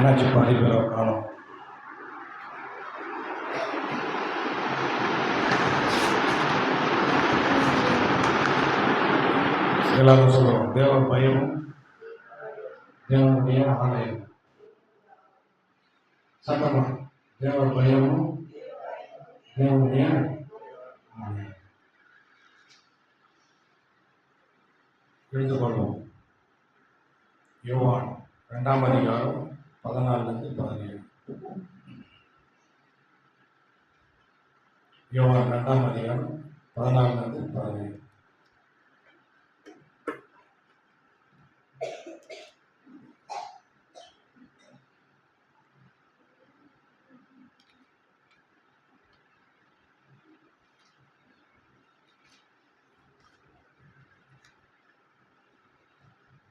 என்னாச்சு பாதி பேரை காணும். எல்லாரும் சொல்லுவோம், தேவ பயமும் தேவனுடைய ஆலயம். சட்டமா, தேவ பயமும் தேவனுடைய ஆலயம். எடுத்துக்கொள்வோம். யோவான் 2ஆம் அதிகாரம் 14-17. யோவான் 2ஆம் அதிகாரம் 14-17.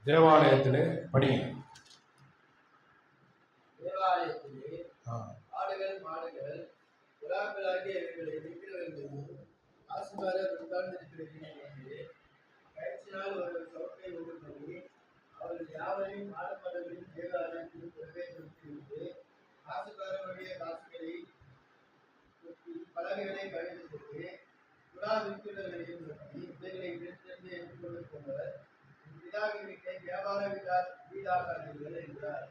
தேவாலயத்திலே படிங்க. தேவாலயத்திலே ஆடுகள் மாடுகள் புறாக்களாகிய இவைகளை இருக்கிறவர்களும் ஆசீர்வாதம் உட்கார்ந்திருக்கிறீர்கள் என்று பயிற்சினால் ஒரு சவுக்கை உண்டு பண்ணி அவர்கள் யாவரையும் ஆடப்பாடுகளின் தேவாலயத்தில் பிரவேசித்து ஆசீர்வாதமுடைய காசுகளை பலகைகளை கழித்து கொண்டு புறா விற்கிறவர்களையும் நோக்கி இவைகளை பிரித்தெடுத்து எடுத்துக்கொண்டு போனவர் பிதாவின் வீட்டை வியாபார வீடாக்காதீர்கள் என்றார்.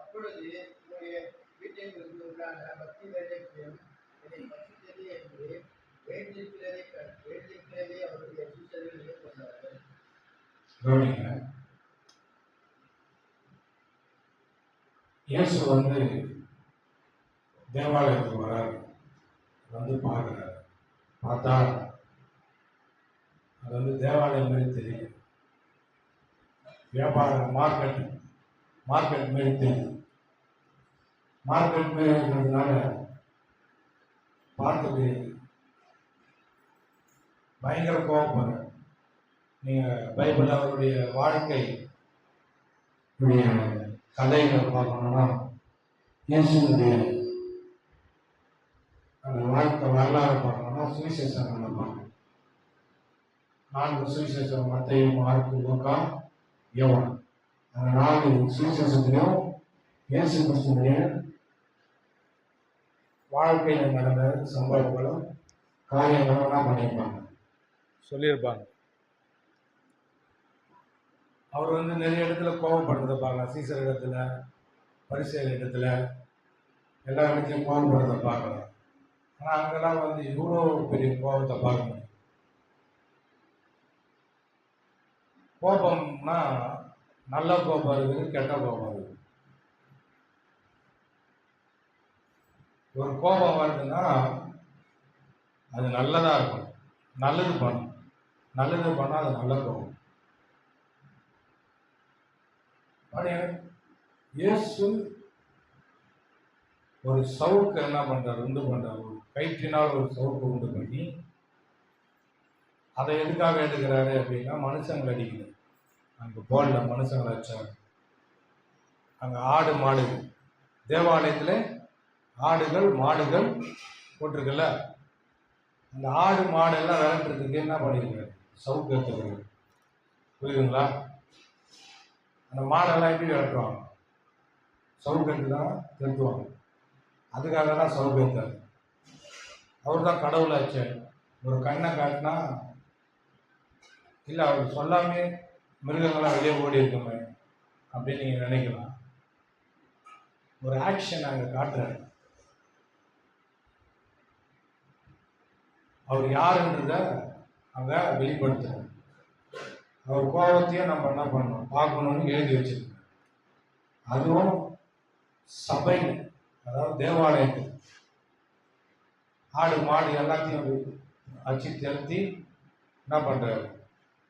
அப்பொழுது உங்களுடைய வீட்டை குறித்து உண்டான பக்தி வைராக்கியம் என்னை பசித்தது என்று வேண்டியிருக்கிறதை அவருடைய சீஷர்கள் ஏற்றுக்கொண்டார்கள். இயேசு தேவாலயத்துக்கு வராரு, பார்க்கிறார். பார்த்தா அது தேவாலயம் மாதிரி தெரியும். வியாபாரம் மார்க்கெட் மாரி தெரியுது. மார்க்கெட் மாரி இருக்கிறதுனால பார்த்துட்டு பயங்கர கோபப்படுற. நீங்கள் பைபிள் அவருடைய வாழ்க்கை கதைகளை பார்க்கணும்னா இயேசுடைய அந்த வாழ்க்கை வரலாறு பார்க்கணும்னா சுவிசேஷங்களை பார்க்கணும். 4 சுவிசேஷம், மத்தேயு, மார்க்கு, லூக்கா, யோவான். அந்த 4 சுவிசேஷத்திலும் இயேசு கிறிஸ்துவினுடைய வாழ்க்கையில் நடந்த சம்பவங்களும் காரியங்களும் தான் பண்ணியிருப்பாங்க, சொல்லியிருப்பாங்க. அவர் நிறைய இடத்துல கோபப்படுறதை பார்க்கலாம். சீசர் இடத்துல, பரிசேயர் இடத்துல, எல்லா இடத்துலையும் கோபப்படுறதை பார்க்கலாம். ஆனால் அங்கெல்லாம் இவ்வளோ பெரிய கோபத்தை பார்க்க முடியும். கோபம்னா நல்ல கோபம் இருக்குது, கெட்ட கோபம் இருக்குது. ஒரு கோபம் வருதுன்னா அது நல்லதாக இருக்கும், நல்லது பண்ணும். நல்லது பண்ணால் அது நல்ல கோபம். இயேசு ஒரு சவுக்கு என்ன பண்றாரு, உண்டு பண்றாரு. ஒரு கயிற்றினால் ஒரு சவுக்கு உண்டு பண்ணி அதை எதுக்காக எடுக்கிறாரு அப்படின்னா மனுஷங்களை அடிக்கிறது. அங்கே போல்ல மனுஷங்களை வச்சாங்க. அங்கே ஆடு மாடு, தேவாலயத்தில் ஆடுகள் மாடுகள் போட்டிருக்குல்ல, அந்த ஆடு மாடு எல்லாம் விளக்குறதுக்கு என்ன பண்ணிருக்காரு, சவுக்கு எடுத்துக்கிறாரு. புரியுதுங்களா? அந்த மாடெல்லாம் எப்படி விளக்குவாங்க, சவுக்கு எடுத்து தான் திருத்துவாங்க. அதுக்காக தான் சவுக்கு எடுத்தார். அவர் தான் கடவுளாச்சு. ஒரு கண்ணை காட்டினா இல்லை, அவர் சொல்லாமே மிருகங்களாம் வெளியே ஓடி இருக்குமே அப்படின்னு நீங்கள் நினைக்கலாம். ஒரு ஆக்ஷன் அங்கே காட்டுறாரு. அவர் யாருன்றத அங்கே வெளிப்படுத்துறாரு. அவர் கோபத்தையும் நம்ம என்ன பண்ணணும், பார்க்கணும்னு எழுதி வச்சிருக்கோம். அதுவும் சபை, அதாவது தேவாலயத்தில் ஆடு மாடு எல்லாத்தையும் அச்சு திருத்தி என்ன பண்ணுறாரு,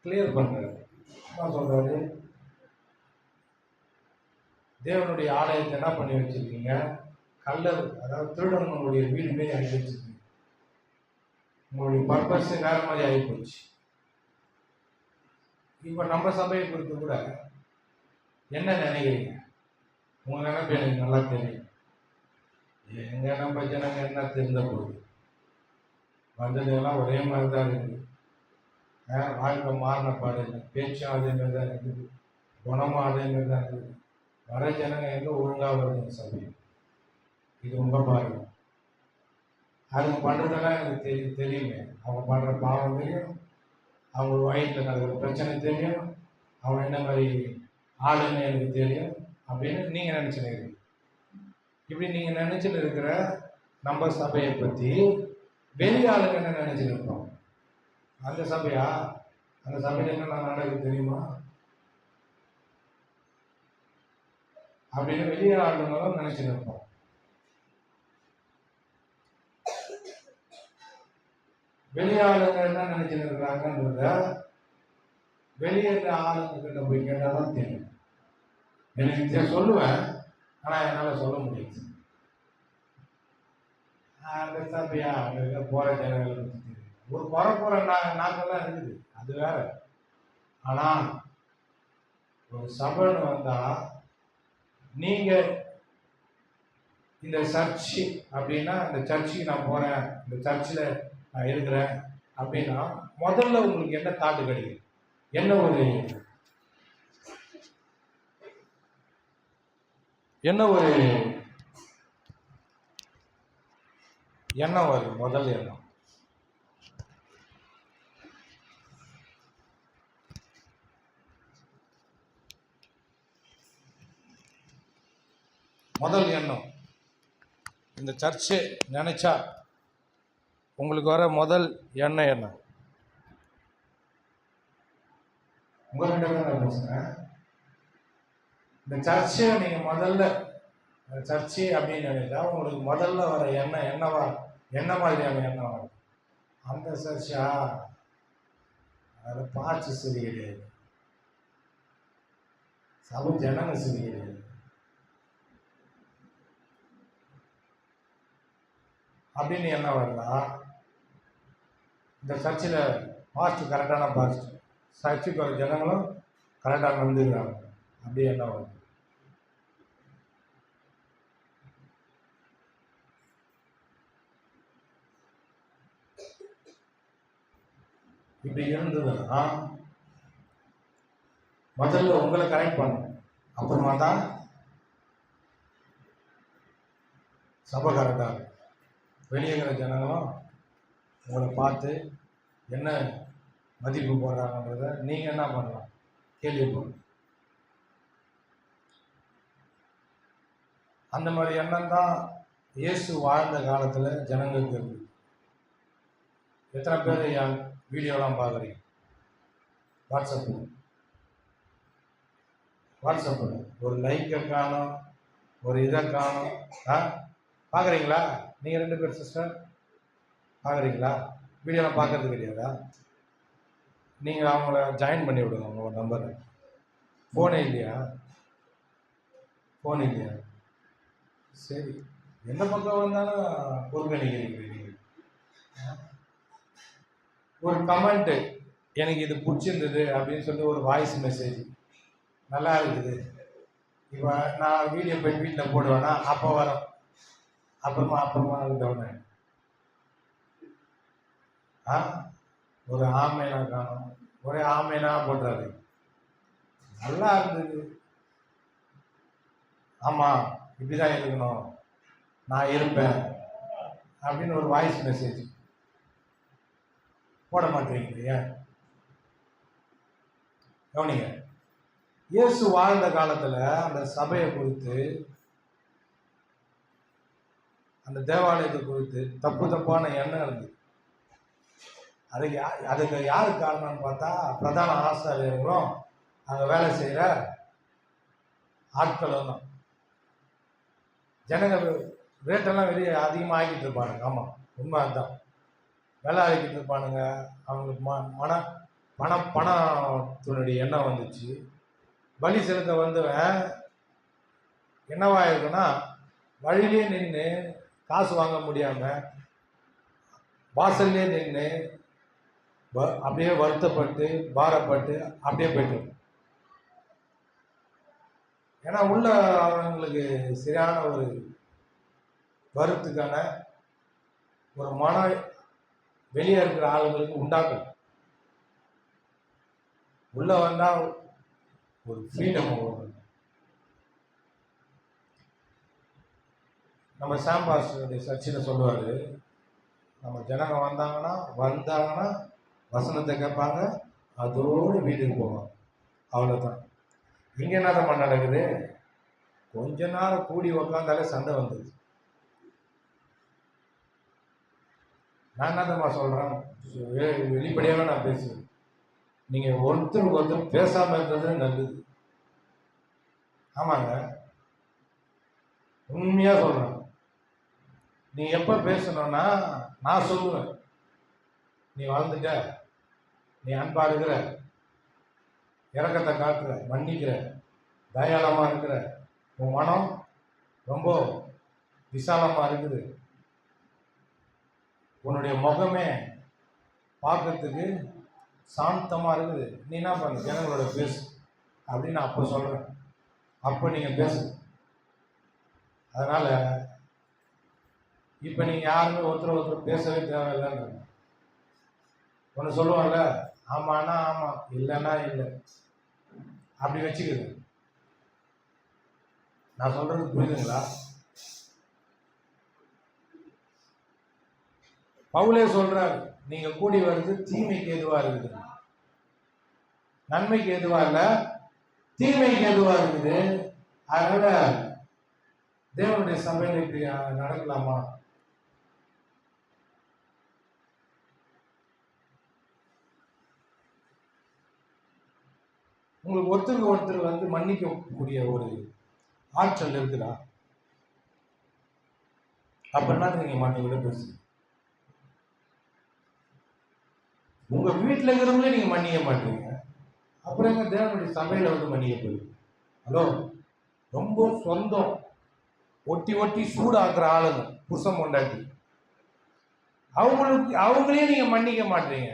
கிளியர் பண்ணுறாரு. என்ன சொல்கிறாரு, தேவனுடைய ஆலயத்தை என்ன பண்ணி வச்சிருக்கீங்க, கல்லர், அதாவது திருடனுடைய வீடு மாரி ஆகி வச்சிருக்கீங்க. உங்களுடைய பர்பஸ் வேற மாதிரி ஆகி போச்சு. இப்போ நம்ம சபையை குறித்து கூட என்ன நினைக்கிறீங்க, உங்க நினைப்பு எனக்கு நல்லா தெரியும். எங்க நம்ம ஜனங்க என்ன தெரிந்த போகுது, வந்ததெல்லாம் ஒரே மாதிரி தான் இருக்குது. வாழ்க்கை மாறின பாடு இல்லை, பேச்சும் அதே மாதிரி தான் இருக்குது, குணமும் அதே மாதிரி தான் இருக்குது. வர ஜனங்க எங்க ஒழுங்காக வருதுங்க சபை. இது உங்க பாருங்க. அவங்க பண்றதெல்லாம் எனக்கு தெரியுமே. அவங்க பண்ற பாவம் தெரியும், அவங்க வயிற்றில் நடக்கிற பிரச்சனை தெரியும், அவங்க என்ன மாதிரி ஆளுன்னு எனக்கு தெரியும் அப்படின்னு நீங்க நினைச்சுன்னு. இப்படி நீங்க நினைச்சுட்டு இருக்கிற நம்ம சபையை பத்தி வெளியாளுங்க என்ன நினைச்சுட்டு இருப்போம்? அந்த சபையா? அந்த சபையில என்ன நடக்குது தெரியுமா அப்படின்னு வெளியே ஆளுங்களும் நினைச்சுட்டு இருப்போம். வெளியாளுங்க என்ன நினைச்சுட்டு இருக்கிறாங்கன்றத வெளியேற்ற ஆளுங்க கிட்ட போய் கேட்டாதான் தெரியும். எனக்கு சொல்லுவேன், ஆனா என்னால சொல்ல முடியாது. அந்த சபையா அங்க போற ஜனங்களுக்கு ஒரு குறை போற நாட்கள்லாம் இருக்குது, அது வேற. ஆனா ஒரு சபைன்னு வந்தா நீங்க இந்த சர்ச்சு அப்படின்னா, இந்த சர்ச்சுக்கு நான் போறேன், இந்த சர்ச்சில் நான் இருக்கிறேன் அப்படின்னா முதல்ல உங்களுக்கு என்ன தாட்டு கிடைக்கும்? என்ன ஒரு எண்ணம் வரும்? முதல் எண்ணம் இந்த சர்ச்சு நினைச்சா உங்களுக்கு வர முதல் எண்ணம் என்ன? உங்கள்கிட்ட தான் பேசுறேன். இந்த சர்ச்சை நீங்க முதல்ல சர்ச்சு அப்படின்னு நினைச்சா உங்களுக்கு முதல்ல வர எண்ணம் என்ன மாதிரியான எண்ணம் வரும்? அந்த சர்ச்சா அதில் பார்த்து சரி கிடையாது, சபை ஜனங்க சரி கிடையாது. அப்படின்னு என்ன வருதா? இந்த சர்ச்சில் பாஸ்ட் கரெக்டான பாஸ்ட், சர்ச்சுக்கு வர ஜனங்களும் கரெக்டாக நடந்துக்கிறாங்க, அப்படி என்ன வருது? இப்படி இருந்ததுன்னா முதல்ல உங்களை கரெக்ட் பண்ணணும், அப்புறமா தான் சபை கரெக்டாக இருக்கும். வெளியேற ஜனங்களும் உங்களை பார்த்து என்ன மதிப்பு போடுறாங்கன்றத நீங்கள் என்ன பண்ணலாம்? கேள்வி போடணும். அந்த மாதிரி எண்ணம் தான் இயேசு வாழ்ந்த காலத்தில் ஜனங்களுக்கு இருக்கு. எத்தனை பேர் என் வீடியோலாம் பார்க்குறீங்க? வாட்ஸ்அப்பில் ஒரு லைக்கை காணும், ஒரு இதை காணும். பார்க்குறீங்களா? நீங்கள் 2 பேர் சிஸ்டர் பார்க்குறீங்களா? வீடியோலாம் பார்க்கறது கிடையாதா? நீங்கள் அவங்கள ஜாயின் பண்ணி விடுங்க உங்கள் நம்பரை. ஃபோனே இல்லையா? சரி, எந்த பக்கம் வந்தாலும் பொறுப்பணிக்கிறீங்க. ஒரு கமெண்ட்டு, எனக்கு இது பிடிச்சிருந்தது அப்படின்னு சொல்லி ஒரு வாய்ஸ் மெசேஜ் நல்லா இருக்குது. இப்போ நான் வீடியோ போய் வீட்டில் போடுவேன்னா அப்போ வரும், அப்புறமா டவுன் ஆகிடும். ஒரு ஆமைனா காணும், ஒரே ஆமைனா போடுறாரு, நல்லா இருந்தது, ஆமாம் இப்படிதான் இருக்கணும், நான் இருப்பேன் அப்படின்னு ஒரு வாய்ஸ் மெசேஜ் போட மாட்டேங்கிறீங்க. கவனிங்க, இயேசு வாழ்ந்த காலத்துல அந்த சபையை குறித்து, அந்த தேவாலயத்தை குறித்து தப்பான எண்ணம் இருந்தது. அதுக்கு யாரு காரணம்னு பார்த்தா பிரதான ஆசாரியர்களும் அங்கே வேலை செய்கிற ஆட்களும் தான். ஜனங்க ரேட்டெல்லாம் வெளியே அதிகமாக ஆக்கிட்டு இருப்பானுங்க. ஆமாம், உண்மை அதுதான். வேலை ஆகிக்கிட்டு இருப்பானுங்க. அவங்களுக்கு பணத்தினுடைய எண்ணம் வந்துச்சு. பலி செலுத்த வந்தவன் என்னவா இருக்குன்னா, வழியிலே நின்று காசு வாங்க முடியாமல் வாசல்லே நின்று அப்படியே வருத்தப்பட்டு பாரப்பட்டு அப்படியே போயிட்டு. ஏன்னா உள்ள அவங்களுக்கு சரியான ஒரு வருத்துக்கான ஒரு வெளியே இருக்கிற ஆளுங்களுக்கு உண்டாக்கும். உள்ள வந்தா ஒரு ஃப்ரீடம் வரும். நம்ம சாம் பாஸ்டருடைய சர்ச்சில் சொல்லுவார், நம்ம ஜனங்க வந்தாங்கன்னா வசனத்தை கேட்பாங்க, அதோடு வீட்டுக்கு போவாங்க, அவ்வளோதான். இங்கே என்ன நடக்குது? கொஞ்ச நேரம் கூடி உக்காந்தாலே சண்டை வந்தது. நான் என்னதம்மா சொல்கிறேன், வெளிப்படையாக நான் பேசுவேன். நீங்கள் ஒருத்தருக்கு ஒருத்தர் பேசாமல் இருந்தது நல்லது. ஆமாங்க, உண்மையாக சொல்கிறேன். நீ எப்போ பேசணும்னா, நான் சொல்லுவேன், நீ வாழ்ந்துட்ட, நீ அன்பா இருக்கிற, இறக்கத்தை காட்டுற, மன்னிக்கிற, தயாளமாக இருக்கிற, உன் மனம் ரொம்ப விசாலமாக இருக்குது, உன்னுடைய முகமே பார்க்கறதுக்கு சாந்தமாக இருக்குது, நீ என்ன பண்ணு, ஜனங்களோட பேசு அப்படின்னு நான் அப்போ சொல்கிறேன். அப்போ நீங்கள் பேசு. அதனால் இப்போ நீங்கள் யாருமே ஒருத்தர் பேசவே தேவையில்லைன்னு ஒன்று சொல்லுவாங்கல்ல, ஆமான்னா ஆமாம், இல்லைன்னா இல்லை, அப்படி வச்சுக்குது. நான் சொல்றது புரியுதுங்களா? பவுலே சொல்றார், நீங்க கூடி வருது தீமைக்கு எதுவா இருக்குது, நன்மைக்கு எதுவா இல்ல, தீமைக்கு எதுவா இருக்குது. அதனால தேவனுடைய சபையில் இப்படி நடக்கலாமா? உங்களுக்கு ஒருத்தருக்கு ஒருத்தர் மன்னிக்கக்கூடிய ஒரு ஆற்றல் இருக்குதா? அப்படின்னா நீங்க மன்னிக்க பேசுங்க. உங்க வீட்டில் இருக்கிறவங்களே நீங்க மன்னிக்க மாட்டீங்க, அப்புறம் எங்க தேவனுடைய சபையில மன்னிக்க போயிருக்கு? ஹலோ, ரொம்ப சொந்தம் ஒட்டி ஒட்டி சூடாக்குற ஆளுங்க புருஷம் கொண்டாட்டி, அவங்களே நீங்க மன்னிக்க மாட்டீங்க.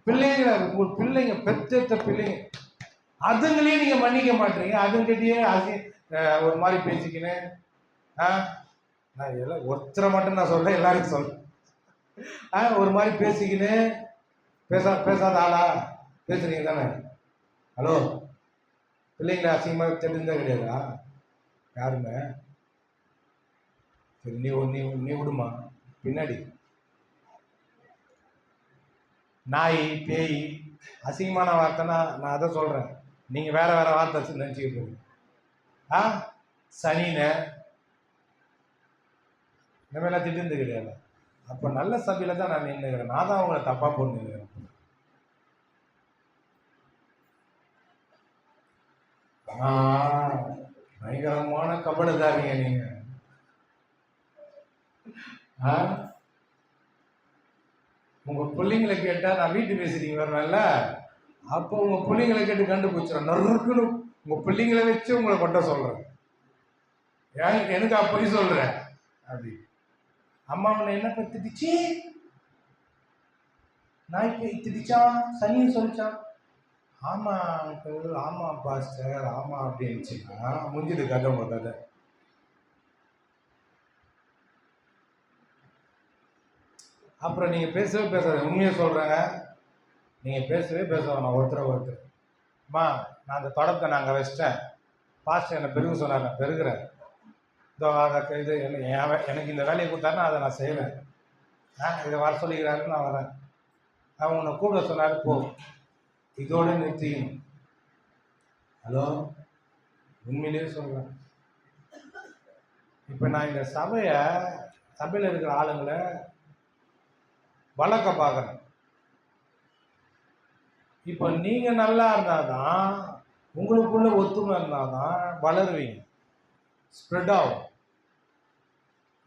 பிள்ளைங்க, உங்க பிள்ளைங்க, பெத்த பிள்ளைங்க, அதுங்களே நீங்க மன்னிக்க மாட்டீங்க. அதுங்கிட்டயே ஒரு மாதிரி பேசிக்கின்னு, நான் எல்லாம் ஒருத்தரை மட்டும் நான் சொல்றேன், எல்லாருக்கும் சொல்றேன். ஒரு மாதிரி பேசிக்கின்னு, பேசாத ஆளா பேசுறீங்க தானே? ஹலோ, பிள்ளைங்களை அசிங்கமாக தெரிஞ்சா கிடையாதா யாருங்க? சரி, நீ விடுமா. பின்னாடி நாய் பேய் அசிங்கமான வார்த்தைன்னா நான் அதை சொல்றேன், நீங்க வேற வார்த்தை நினைச்சுக்க போறீங்க. சனின இந்த மாதிரிலாம் திட்டு கிடையாது. அப்போ நல்ல சபையில தான் நான் நின்றுக்கிறேன், நான் தான் அவங்கள தப்பா போட்டுக்கிறேன். பயங்கரமான கபடதாரிங்க நீங்க. உங்க பிள்ளைங்களை கேட்டா நான் வீட்டு பேசுறீங்க வரல, அப்போ உங்க பிள்ளைங்களை கேட்டு கண்டுபிடிச்சிடும். நறுக்குன்னு உங்க பிள்ளைங்களை வச்சு உங்களை கொட்ட சொல்றேன். எனக்கு அப்படி சொல்றேன். அப்படி அம்மா உன்னை என்ன திட்டுச்சு, நாய்க்கு திட்டுச்சான், சனின்னு சொல்லிச்சான். ஆமா அங்கிள், ஆமா பாஸ்டர், ஆமா அப்படின்னுச்சுன்னா முடிஞ்சது கதை. உங்க கதை அப்புறம் நீங்க பேசாத. உண்மையை சொல்றேங்க, நீங்க பேசவே நான் ஒருத்தர் அம்மா, நான் அந்த தொடப்பத்தை நாங்கள் வச்சிட்டேன், பாஸ்டர் என்னை பெருக சொன்னார், நான் பெருகிறேன். இது எனக்கு இந்த வேலையை கொடுத்தாருன்னா அதை நான் செய்வேன். இதை வர சொல்லிக்கிறாருன்னு நான் வரேன். அவங்க உன்னை கூப்பிட சொன்னாரு, போ, இதோடு நிறுத்திக்கணும். ஹலோ, உண்மையிலேயே சொல்றேன். இப்போ நான் இந்த சபையில் இருக்கிற ஆளுங்களை வளர்க்க பார்க்குறேன். இப்போ நீங்க நல்லா இருந்தாதான், உங்களுக்குள்ள ஒத்துமை இருந்தாதான் வளருவீங்க, ஸ்ப்ரெட் ஆகும்.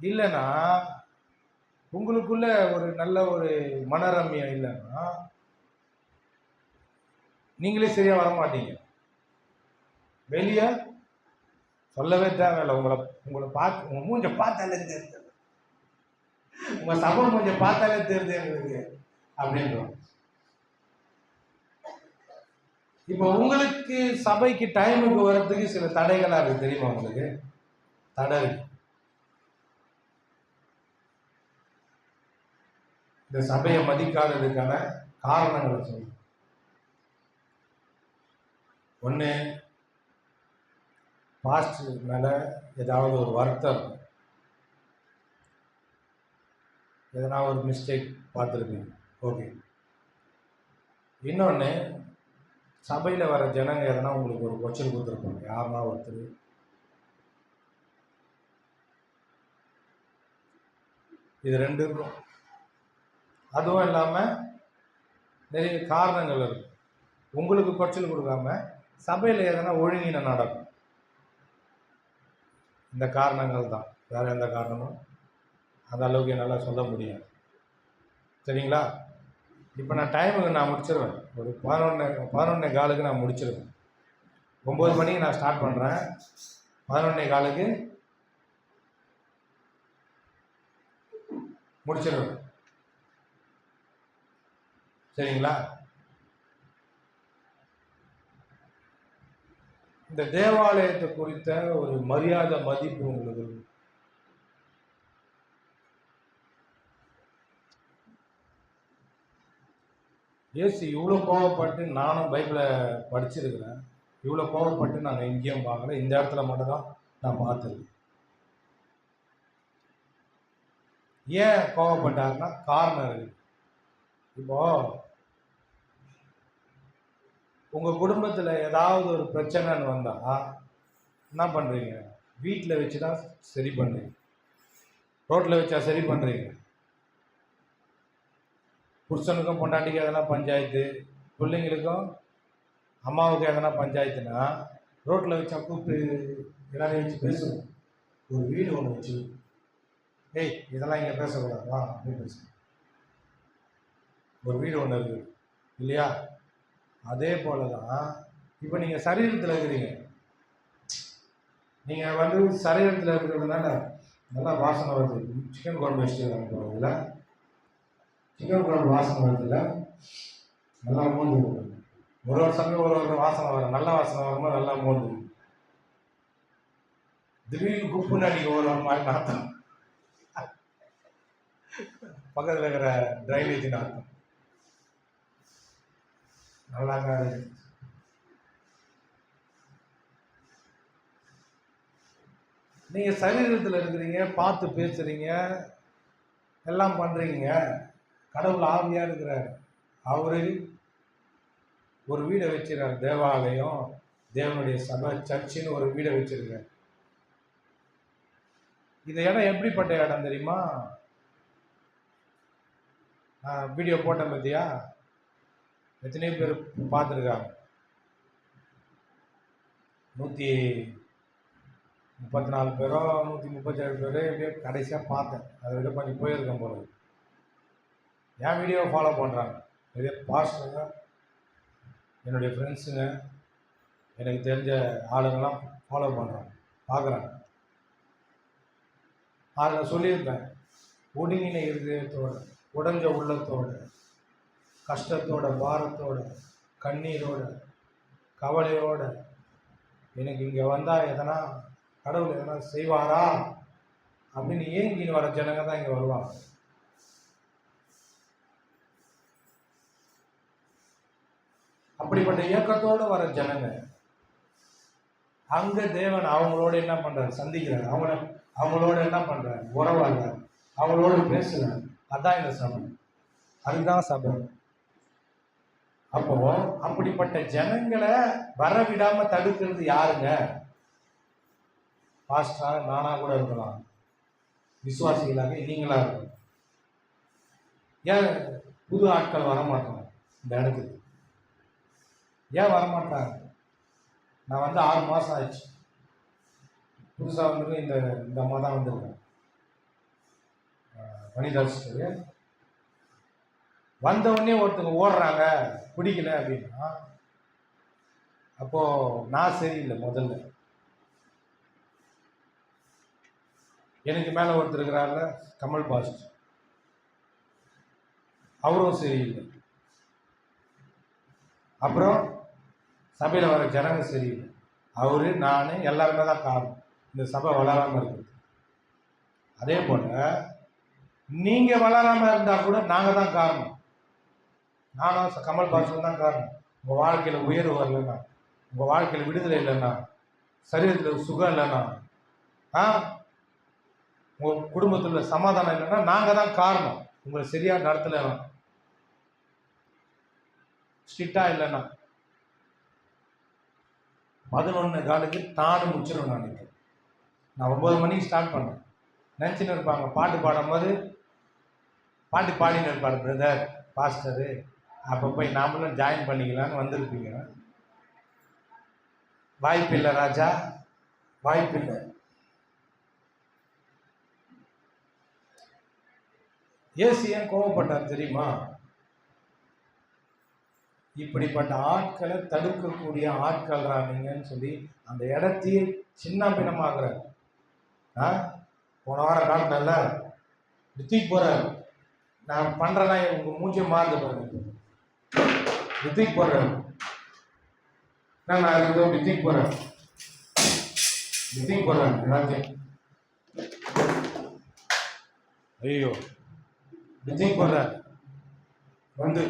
இல்லைன்னா உங்களுக்குள்ள ஒரு நல்ல ஒரு மனரம்யம் இல்லைன்னா நீங்களே சரியா வர மாட்டீங்க. வெளியே சொல்லவே தேவையில்லை. உங்களை பார்த்து, உங்க மூஞ்ச பார்த்தாலே தெரியுது, உங்க சபை மூஞ்ச பார்த்தாலே தெரியுது எங்களுக்கு அப்படின்றோம். இப்போ உங்களுக்கு சபைக்கு டைமுக்கு வர்றதுக்கு சில தடைகளா இருக்கு, தெரியுமா உங்களுக்கு? தடை இருக்கு. இந்த சபையை மதிக்காததுக்கான காரணங்களை சொல்லுங்க. ஒன்று, பாஸ்டர் மேல ஏதாவது ஒரு வருத்தம், எதனா ஒரு மிஸ்டேக் பார்த்துருப்பீங்க. ஓகே. இன்னொன்று, சபையில் வர ஜனங்க எதனா உங்களுக்கு ஒரு கொச்சல் கொடுத்துருப்பாங்க. யாருன்னா ஒருத்தர் இது ரெண்டு இருக்கும். அதுவும் இல்லாமல் நிறைய காரணங்கள் இருக்கும். உங்களுக்கு கொச்சல் கொடுக்காம சபையில் எதனா ஒழுங்கின நடக்கும். இந்த காரணங்கள் தான், வேறு எந்த காரணமும் அந்த அளவுக்கு என்னால் சொல்ல முடியாது. சரிங்களா? இப்போ நான் டைமுக்கு நான் முடிச்சிடுவேன். ஒரு 11:15 நான் முடிச்சிடுவேன். 9 மணிக்கு நான் ஸ்டார்ட் பண்ணுறேன். 11:15 முடிச்சிடுவேன். சரிங்களா? இந்த தேவாலயத்தை குறித்த ஒரு மரியாதை மதிப்பு உங்களுக்கு இயேசு இவ்வளோ கோவப்பட்டு, நானும் பைபிளை படிச்சிருக்கிறேன், இவ்வளோ கோவப்பட்டு நான் எங்கேயும் பார்க்கல. இந்த இடத்துல மட்டும்தான் நான் பார்த்துருக்கேன். ஏன் கோவப்பட்டாருன்னா காரணம் இருக்குது. இப்போ உங்கள் குடும்பத்தில் ஏதாவது ஒரு பிரச்சனைன்னு வந்தால் என்ன பண்ணுறீங்க? வீட்டில் வச்சு தான் சரி பண்ணுறீங்க. ரோட்டில் வச்சா சரி பண்ணுறீங்க. புருஷனுக்கும் பொண்டாட்டிக்கும் எதனா பஞ்சாயத்து, பிள்ளைங்களுக்கும் அம்மாவுக்கும் எதனா பஞ்சாயத்துனா ரோட்டில் வச்சா கூப்பிட்டு எல்லாரையும் வச்சு பேசணும். ஒரு வீடு ஒன்று வச்சு, ஏய் இதெல்லாம் இங்கே பேசக்கூடாது, வா அப்படின்னு பேச ஒரு வீடு ஒன்று இருக்குது இல்லையா? அதே போல தான் இப்போ நீங்கள் சரீரத்தில் இருக்கிறீங்க. நீங்கள் வந்து சரீரத்தில் இருக்கிறதுனால நல்லா வாசனை வருது. சிக்கன் குழம்பு வச்சுருக்காங்க போகிறதில்ல, சிக்கன் குழம்பு வாசனை வருதுல்ல, நல்லா மூந்து ஒரு சமயம் ஒரு வாசனை வரும். நல்ல வாசனை வரும்போது நல்லா மூந்து திடீர்னு குப்புன்னு அடிக்க ஒரு மாதிரி நாத்தம், பக்கத்தில் இருக்கிற ட்ரைனேஜ் நாத்தம் நல்லா காது. நீங்கள் சரீரத்தில் இருக்கிறீங்க, பார்த்து பேசுகிறீங்க, எல்லாம் பண்ணுறீங்க. கடவுள் ஆவியாக இருக்கிறார். அவரு ஒரு வீடை வச்சிருக்கார். தேவாலயம், தேவனுடைய சபை, சர்ச்சின்னு ஒரு வீடை வச்சிருக்கார். இந்த இடம் எப்படிப்பட்ட இடம் தெரியுமா? வீடியோ போட்டேன் பார்த்தியா? எத்தனையோ பேர் பார்த்துருக்காங்க. 134 பேரோ 137 பேரோ எப்படியோ கடைசியாக பார்த்தேன். அதை விட கொஞ்சம் போயிருக்கேன் போல. என் வீடியோவை ஃபாலோ பண்ணுறாங்க நிறைய பாஸ்டருங்க, என்னுடைய ஃப்ரெண்ட்ஸுங்க, எனக்கு தெரிஞ்ச ஆளுங்கெல்லாம் ஃபாலோ பண்ணுறாங்க, பார்க்குறாங்க. அதில் சொல்லியிருப்பேன், ஒடுங்கின இருதயத்தோட, உடஞ்ச உள்ளத்தோட, கஷ்டத்தோட, பாரத்தோட, கண்ணீரோட, கவலையோட, எனக்கு இங்கே வந்தால் எதனா கடவுள் எதனா செய்வாரா அப்படின்னு ஏங்கின்னு வர ஜனங்க தான் இங்கே வருவாங்க. அப்படிப்பட்ட இயக்கத்தோடு வர ஜனங்க அங்கே தேவன் அவங்களோட என்ன பண்ணுறாரு? சந்திக்கிறார். அவங்களோட என்ன பண்ணுறாரு? உறவாடுறார், அவங்களோட பேசுகிறார். அதான் இந்த சபை, அதுதான் சபை. அப்போ அப்படிப்பட்ட ஜனங்களை வர விடாம தடுக்கிறது யாருங்க? பாஸ்டா நானா கூட இருக்கலாம், விசுவாசிகளாக நீங்களா இருக்கலாம். ஏன் புது ஆட்கள் வரமாட்டாங்க இந்த இடத்துக்கு? ஏன் வரமாட்டாங்க? நான் வந்து 6 மாதம் ஆயிடுச்சு, புதுசாக வந்து இந்த அம்மா தான் வந்திருக்கேன், வனிதாசிட்டு. வந்தவுடனே ஒருத்தவங்க ஓடுறாங்க பிடிக்கல அப்படின்னா, அப்போது நான் சரியில்லை. முதல்ல எனக்கு மேலே ஒருத்தர் இருக்கிறாங்க, கமல் பாஸ்ட், அவரும் சரியில்லை. அப்புறம் சபையில் வர ஜனங்க சரியில்லை. அவரு, நான், எல்லாருமே தான் காரணம் இந்த சபை வளராமல் இருக்குது. அதே போல் நீங்கள் வளராமல் இருந்தால் கூட நாங்கள் தான் காரணம். நானும் கமல் பாஸ்டர் தான் காரணம். உங்கள் வாழ்க்கையில் உயர்வு வரலன்னா, உங்கள் வாழ்க்கையில் விடுதலை இல்லைன்னா, சரீரத்தில் சுகம் இல்லைன்னா, உங்கள் குடும்பத்தில் சமாதானம் இல்லைன்னா நாங்கள் தான் காரணம். உங்களை சரியா நடத்தலாம், ஸ்ட்ரிக்டா இல்லைன்னா 11 காலுக்கு தானு முடிச்சிடும். நான் 9 மணிக்கு ஸ்டார்ட் பண்ணேன். நினச்சின்னு இருப்பாங்க பாட்டு பாடும்போது பாட்டு பாடின்னு இருப்பார் பிரதர் பாஸ்டரு, அப்போ போய் நாமளும் ஜாயின் பண்ணிக்கலான்னு வந்திருப்பீங்க. வாய்ப்பில்லை ராஜா, வாய்ப்பில்லை. இயேசு ஏன் கோவப்பட்டார் தெரியுமா? இப்படிப்பட்ட ஆட்களை தடுக்கக்கூடிய ஆட்கள் நீங்கன்னு சொல்லி அந்த இடத்தையே சின்ன பின்னமாகிறார். போன வாரம் காட்டினல ரித்திக் போறாரு, நான் பண்றேன்னா உங்க மூஞ்சிய மாறுது பாருங்க. ரித்திக் போடுறேன், நான் ரித்திக் போறேன், ரித்திக் போடுறேன் எல்லாத்தையும். ஐயோ ரித்திக் போடுறேன் வந்து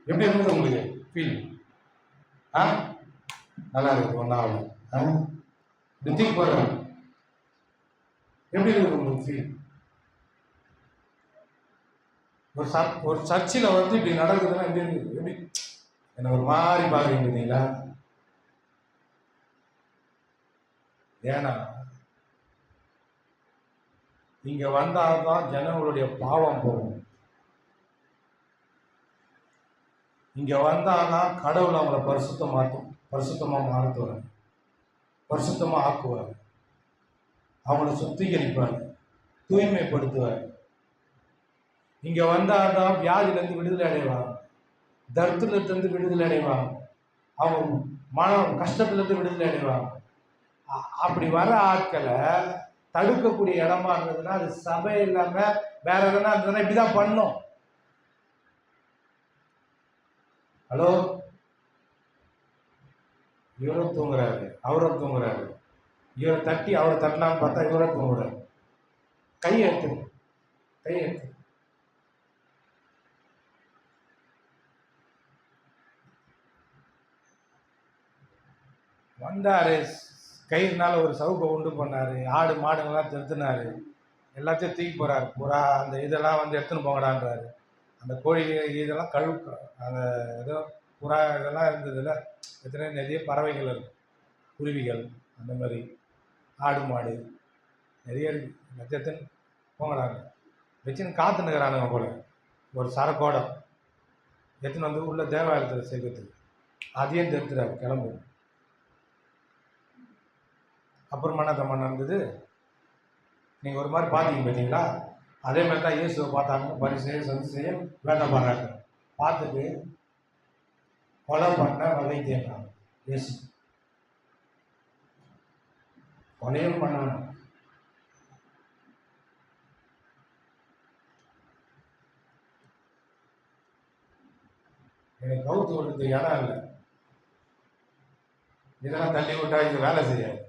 எப்படி இருந்தது உங்களுக்கு ஃபீல்? நல்லா இருக்கு. ஒன்னாவது ரித்திக் போடுறேன் எப்படி இருக்குது உங்களுக்கு ஃபீல்? ஒரு சர்ச்சில் வந்து இப்படி நடக்குதுன்னா எப்படி இருக்குது? எப்படி என்ன ஒரு மாதிரி பாக்குறீங்களா? ஏன்னா இங்க வந்தால்தான் ஜனங்களுடைய பாவம் போகும். இங்க வந்தாதான் கடவுள் அவங்கள பரிசுத்தமா மாற்றுவார், பரிசுத்தமா ஆக்குவார், அவங்கள சுத்திகரிப்பார், தூய்மைப்படுத்துவார். இங்க வந்தாதான் வியாதியிலிருந்து விடுதலை அடைவாங்க, தர்த்திலிருந்து விடுதலை அடைவாங்க, அவங்க மன கஷ்டத்திலிருந்து விடுதலை அடைவாங்க. அப்படி வர ஆட்களை தடுக்கக்கூடிய இடமா இருந்ததுன்னா அது சபை இல்லாம வேற எதனா இருந்ததுன்னா இப்படிதான் பண்ணும். ஹலோ, இவரும் தூங்குறாரு, அவரும் தூங்குறாரு, இவரை தட்டி அவரை தட்டலான்னு பார்த்தா இவரை தூங்குறாரு. கையெழுத்து கையெழுத்து. வந்தாரு, கயிறுனால ஒரு சவுக்கை உண்டு பண்ணாரு, ஆடு மாடுங்கள்லாம் திருத்தினாரு, எல்லாத்தையும் தூக்கி போறாரு. புறா அந்த இதெல்லாம் வந்து எடுத்துன்னு போங்கடான்றாரு. அந்த கோழி இதெல்லாம் அந்த ஏதோ புறா இதெல்லாம் இருந்ததுல எத்தனை நிறைய பறவைகள் இருக்கு, குருவிகள், அந்த மாதிரி ஆடு மாடு நிறைய இருக்கு. எல்லாத்தையும் போங்கடாங்க வச்சுன்னு காத்துனுக்கிறானுங்க போல. ஒரு சரக்கோடம் எடுத்துன்னு வந்து உள்ள தேவாலயத்தில் சேர்க்கறதுக்கு அதையும் திருத்துறாரு கிளம்பு. அப்புறமா என்ன நடந்தது நீங்கள் ஒரு மாதிரி பார்த்தீங்க பார்த்தீங்களா? அதே மாதிரி தான் இயேசுவை பார்த்தாங்க பரிசேயர் சதுசேயர் வேண்டாம் பாடுறாங்க. பார்த்துட்டு கொலை பண்ண வகை தேடுறாங்க. இயேசு கொலையும் பண்ணாங்க. எனக்கு கவுத்து விடுறதுக்கு இடம் இல்லை, இதெல்லாம் தள்ளி விட்டா இது வேலை செய்யாது.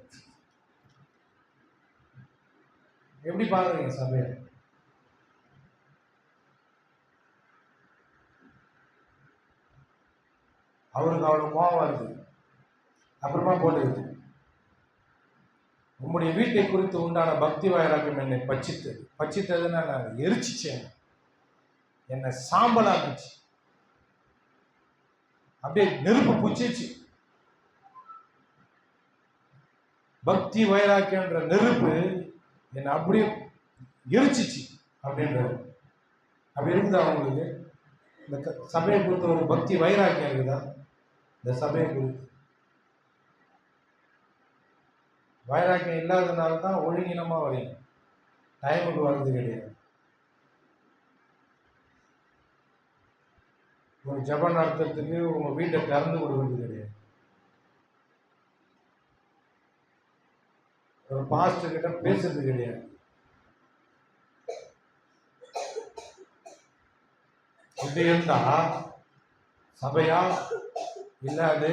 எப்படி பாக்குறீங்க சபையை? அவருக்கு அவ்வளவு கோபம் வருது. அப்புறமா போட்டுருது, உங்களுடைய வீட்டை குறித்து உண்டான பக்தி வைராக்கியம் என்னை பச்சித்ததுன்னா நான் எரிச்சிச்சேன், என்னை சாம்பலாக்குச்சு, அப்படியே நெருப்பு புச்சிச்சு. பக்தி வைராக்கியன்ற நெருப்பு என்னை அப்படியே எரிச்சிச்சு அப்படின்றது. அப்படி இருக்குதா அவங்களுக்கு? இந்த சபையை குறித்த ஒரு பக்தி வைராக்கியம் இருக்குதா? இந்த சபையை குறித்து வைராக்கியம் இல்லாததுனால தான் ஒழுங்கினமா வரீங்க, டைமுக்கு வர்றது கிடையாது. ஒரு ஜபம் நடத்துறதுக்கு உங்க வீட்டை திறந்து கொடுக்கறது கிடையாது. ஒரு பாஸ்டர் கிட்ட பேசுறது கிடையாது. இப்படி இருந்தா சபையா இல்லாது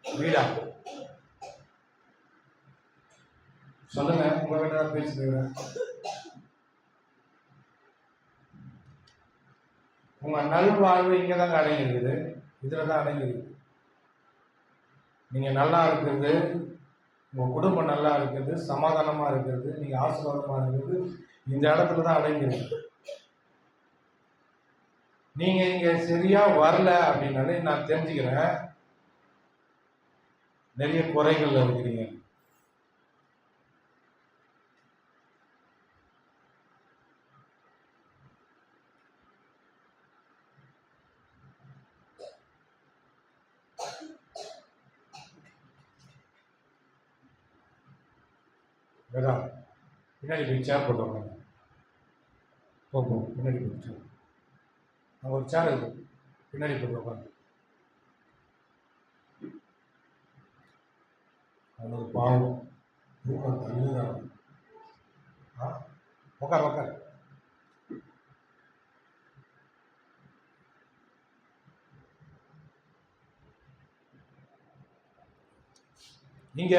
வீடா? சொல்லுங்க, உங்ககிட்ட பேசுறேன். உங்க நல்வாழ்வு இங்கதாங்க அடங்கிருக்குது, இதுலதான் அடங்கிருக்கு. நீங்க நல்லா இருக்கிறது, உங்க குடும்பம் நல்லா இருக்கிறது, சமாதானமா இருக்கிறது, நீங்க ஆசீர்வாதமா இருக்கிறது இந்த இடத்துல தான் அடங்கிருக்கு. நீங்க இங்க சரியா வரல அப்படின்னாலே நான் தெரிஞ்சுக்கிறேன் நிறைய குறைகள் இருக்கிறீங்க. பின்னாடி போய் சேர் போட்டு உட்காந்து போ பின்னாடி போய் அங்கே ஒரு சேர் இருக்கு, பின்னாடி போட்டு உட்காந்து. அவனுக்கு பாவம் தூக்கம் தள்ளுதான். உட்கார் உட்கார். நீங்க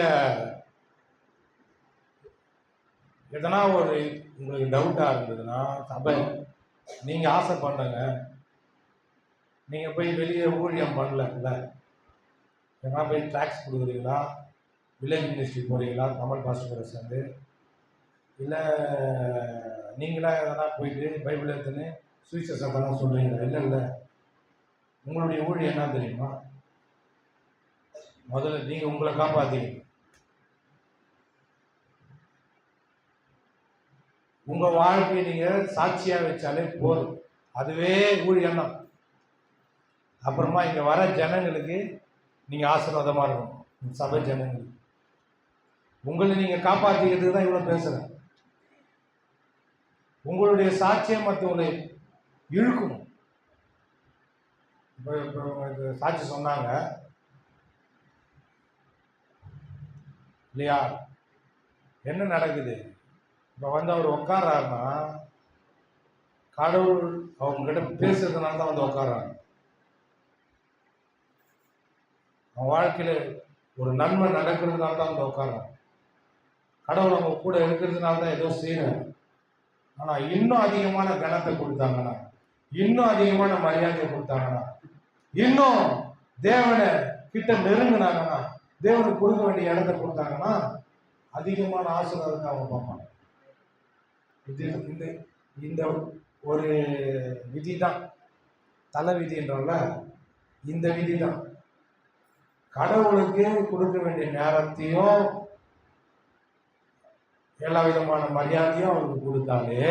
எதனா ஒரு உங்களுக்கு டவுட்டா இருந்ததுன்னா சபை நீங்க ஆசைப்படுங்க, நீங்க போய் வெளியே ஊழியம் பண்ணல, எதனா போய் ட்ராக்ஸ் கொடுக்குறீங்களா, வில்லேஜ் மினிஸ்ட்ரி போறீங்களா, கமல் பாஸ்டர் கூட சேர்ந்து, இல்லை நீங்களா எதனா போயிட்டு பைபிள் எடுத்துன்னு சுவிசேஷம் பண்ண சொல்றீங்களா? இல்லை இல்லை, உங்களுடைய ஊழியம் என்ன தெரியுமா? முதல்ல நீங்க உங்களை காப்பாத்தீங்க. உங்க வாழ்க்கையை நீங்க சாட்சியா வச்சாலே போதும், அதுவே ஊழியம் தான். அப்புறமா இங்க வர ஜனங்களுக்கு நீங்க ஆசீர்வாதமா இருக்கணும். சபை ஜனங்களுக்கு உங்களை நீங்க காப்பாத்திக்கிறதுக்கு தான் இவ்வளவு பேசுறேன். உங்களுடைய சாட்சியம் மற்றவங்களை இழுக்கணும். இப்போ சாட்சி சொன்னாங்க இல்லையா? என்ன நடக்குது? இப்போ வந்து அவர் உட்கார்றாருன்னா கடவுள் அவங்க கிட்ட பேசுறதுனால தான் வந்து உட்கார்றாங்க. அவன் வாழ்க்கையில ஒரு நன்மை நடக்கிறதுனால தான் வந்து உட்கார்றாங்க. கடவுள் அவங்க கூட இருக்கிறதுனால தான் ஏதோ செய்யறாங்க. ஆனா இன்னும் அதிகமான கனத்தை கொடுத்தாங்கன்னா, இன்னும் அதிகமான மரியாதையை கொடுத்தாங்கன்னா, இன்னும் தேவனை கிட்ட நெருங்கினாங்கன்னா, தேவனுக்கு கொடுக்க வேண்டிய இடத்தை கொடுத்தாங்கன்னா அதிகமான ஆசீர்வாதத்தை அவங்க பார்ப்பாங்க. இது இந்த ஒரு விதி தான், தலை விதின்றல இந்த விதி தான். கடவுளுக்கு கொடுக்க வேண்டிய நேரத்தையும் எல்லா விதமான மரியாதையும் அவருக்கு கொடுத்தாலே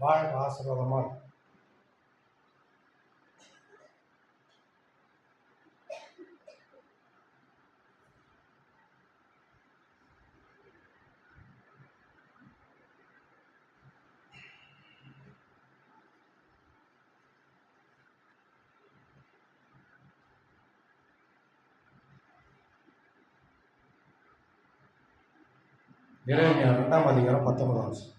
வாழ்க்கை ஆசீர்வாதமா இருக்கும். எரேமியா 2ஆம் அதிகாரம் 19ஆம் வசனம்.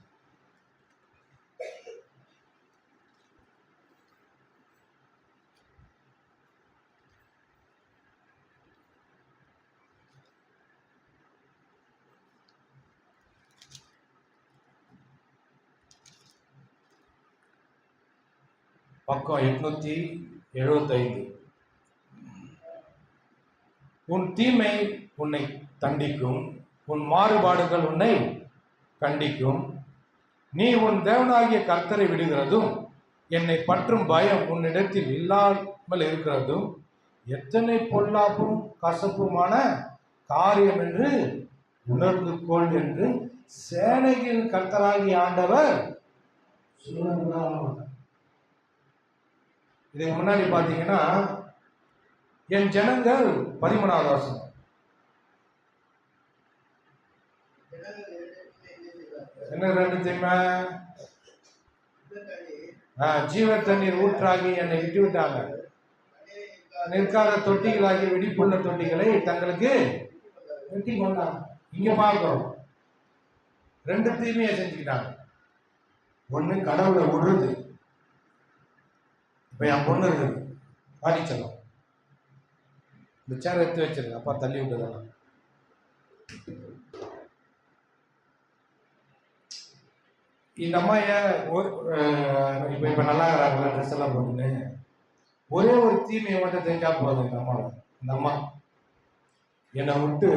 பக்கம் 875. உன் தீமை உன்னை தண்டிக்கும், உன் மாறுபாடுகள் உன்னை கண்டிக்கும். நீ உன் தேவனாகிய கர்த்தரை விடுகிறதும் என்னை பற்றும் பயம் உன்னிடத்தில் இல்லாமல் இருக்கிறதும் எத்தனை பொல்லாப்பும் கசப்புமான காரியம் என்று உணர்ந்து கொள் என்று சேனையின் கர்த்தராகிய ஆண்டவர் சொல்லுகிறார். இதுக்கு முன்னாடி பாத்தீங்கன்னா என் ஜனங்கள் 13வது வசனம், என்ன ரெண்டு தீமை? ஜீவ தண்ணீர் ஊற்றாகி என்னை விட்டு விட்டாங்க, நிற்காத தொட்டிகளாகிய வெடிப்புள்ள தொட்டிகளை தங்களுக்கு வெட்டி கொண்டாங்க. இங்க பார்க்கிறோம் ரெண்டு தீமையை செஞ்சுக்கிட்டாங்க. ஒண்ணு கடவுளை விடுறது. இப்ப என் பொண்ணு இருக்குது பாடிச்சலம், இந்த சேர் எடுத்து வச்சிருக்கு, அப்பா தள்ளி விட்டதெல்லாம். இந்த அம்மா இப்ப நல்லா இருக்கிறாங்களா, ட்ரெஸ் எல்லாம் போட்டுன்னு ஒரே ஒரு தீமையை மட்டும் தெரிஞ்சா போதும். இந்த அம்மா என்னை விட்டு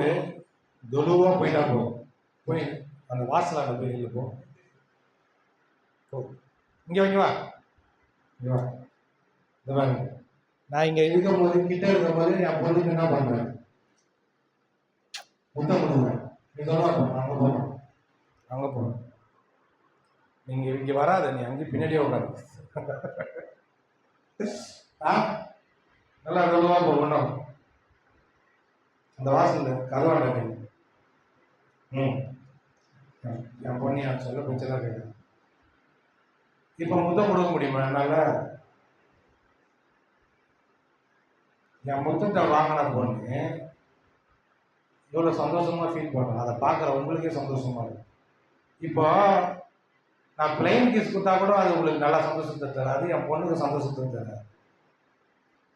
தொழுவா போயிட்டா போதும். போய் அந்த வாசலான போய் போ, இங்க வா, இங்க வா. இந்த பாருங்க, நான் இங்க இருக்கும்போது கிட்ட இருக்கும்போது என் பொண்ணுக்கு என்ன பண்றேன், முத்தம் கொடுக்குறேன். நீ சொல்லுவா அங்க போகணும், அங்க போகணும், நீங்க இங்க வராத, நீ அங்கே பின்னாடியே உட்காந்து நல்லா சொல்லுவா போகணும். அந்த வாசல் கதவாண்ட என் பொண்ணு என் சொல்ல பிடிச்சதான் கேட்குறேன். இப்ப முத்தம் கொடுக்க முடியுமா என்னால? என் முத்தத்தை வாங்கின பொண்ணு இவ்வளவு சந்தோஷமா ஃபீல் பண்றேன். அதை பார்க்குற உங்களுக்கே சந்தோஷமா இருக்கு. இப்போ நான் பிளைன் கிஸ் கொடுத்தா கூட அது உங்களுக்கு நல்லா சந்தோஷத்தை தராது, என் பொண்ணுக்கு சந்தோஷத்தை தராது.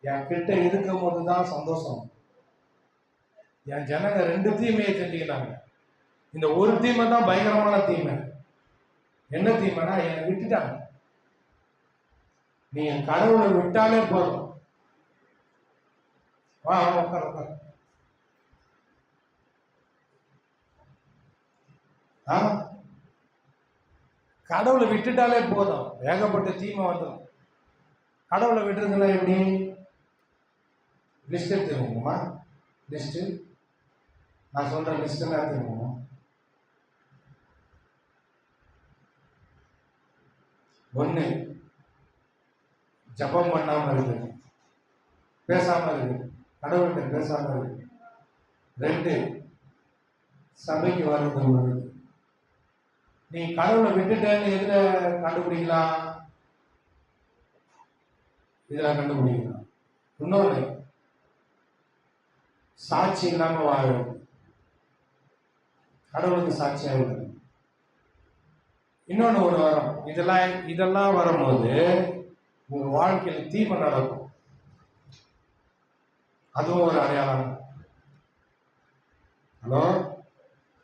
என் கிட்ட இருக்கும் போது தான் சந்தோஷம். என் ஜனங்க 2 தீமையை செஞ்சுக்கிட்டாங்க. இந்த ஒரு தீமை தான் பயங்கரமான தீமை. என்ன தீமைனா, என்னை விட்டுட்டாங்க. நீ என் கடவுளை விட்டாலே போதும். வா உட்கார உட்கார. கடவுளை விட்டுட்டாலே போதும், ஏகப்பட்ட தீமை வந்துடும். கடவுளை விட்டுறதுல எப்படி? லிஸ்ட் எடுத்துக்கோங்கம்மா, லிஸ்ட். நான் சொல்ற லிஸ்ட் எல்லாம் எடுத்துக்கோங்க. ஒண்ணு, ஜபம் பண்ணாம இருக்கு, பேசாம இருக்கு, கடவுள்கிட்ட பேசாம இருக்கு. 2, சபைக்கு வர்றது. நீ கடவுளை விட்டுட்டேன்னு எதுல கண்டுபிடிக்கலாம்? இதுல கண்டுபிடிக்கலாம். இன்னொன்று, சாட்சி இல்லாம வாழும், கடவுளுக்கு சாட்சியாக இருக்கு. இன்னொன்று ஒரு வரும். இதெல்லாம் வரும்போது உங்க வாழ்க்கையில் தீமை நடக்கும். அதுவும் ஒரு அடையாளம். ஹலோ,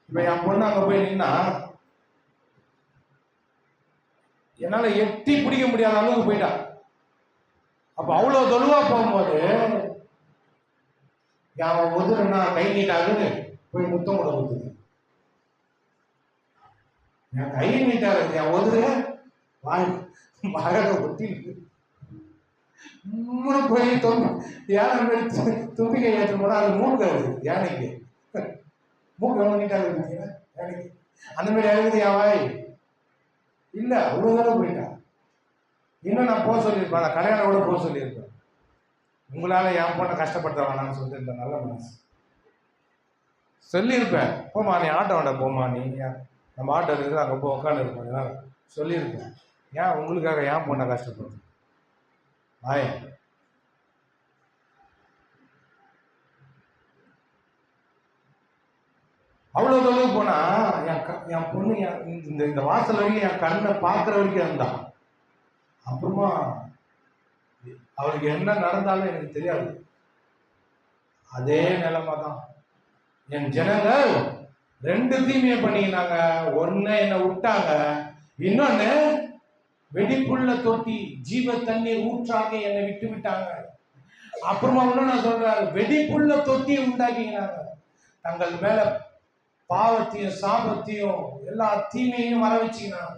இப்ப என் பொண்ணு அங்க போய் நின்னா என்னால எட்டி பிடிக்க முடியாத அளவுக்கு போயிட்டா. அப்ப அவ்வளவு தொழுவா போகும்போது அவன் ஒதுனா கை நீட்டாகுது, போய் முத்தம் கூட ஊத்துது. என் கை நீட்டாரு, என் ஒதுரு மகட ஒட்டி போய் யானை தும்பிக்கை ஏற்ற போனா அது மூக்கு ஆகுது. யானைக்கு மூக்கு எவ்வளவு நீட்டா இருக்கு யானைக்கு. அந்த மாதிரி அழுகுது என் வாய் இல்ல, அவ்வளவு தூரம் போயிட்டான். இன்னும் நான் போக சொல்லியிருப்பேன், அந்த கடையாள கூட போக சொல்லியிருப்பேன். உங்களால என் பொண்ணை கஷ்டப்படுத்த வேணாம்னு சொல்லிட்டு இந்த நல்ல மனசு சொல்லியிருப்பேன். போமா நீ ஆட்டோ வேண்ட போமா, நீ நம்ம ஆட்டோ இருக்குது அங்கே போ உட்காந்து இருப்பேன் சொல்லியிருப்பேன். ஏன் உங்களுக்காக ஏன் பொண்ணை கஷ்டப்படுது? ஆய அவ்வளவு தொழில் போனா என் பொண்ணு இந்த வாசல் வரைக்கும் என் கண்ணை பார்க்குற வரைக்கும் இருந்தான். அப்புறமா அவருக்கு என்ன நடந்தாலும் எனக்கு தெரியாது. அதே நிலைமை தான் என் ஜனங்கள் 2 தீமையை பண்ணிக்கினாங்க. ஒன்னு என்னை விட்டாங்க, இன்னொன்னு வெடிப்புள்ள தொட்டி ஜீவ தண்ணீர் ஊற்றாக என்னை விட்டு விட்டாங்க. அப்புறமா இன்னும் நான் சொல்றாரு, வெடிப்புள்ள தொட்டியை உண்டாக்கினாங்க. தங்கள் மேல பாவத்தையும் சாபத்தையும் எல்லா தீமையும் வர வச்சுக்கினாங்க.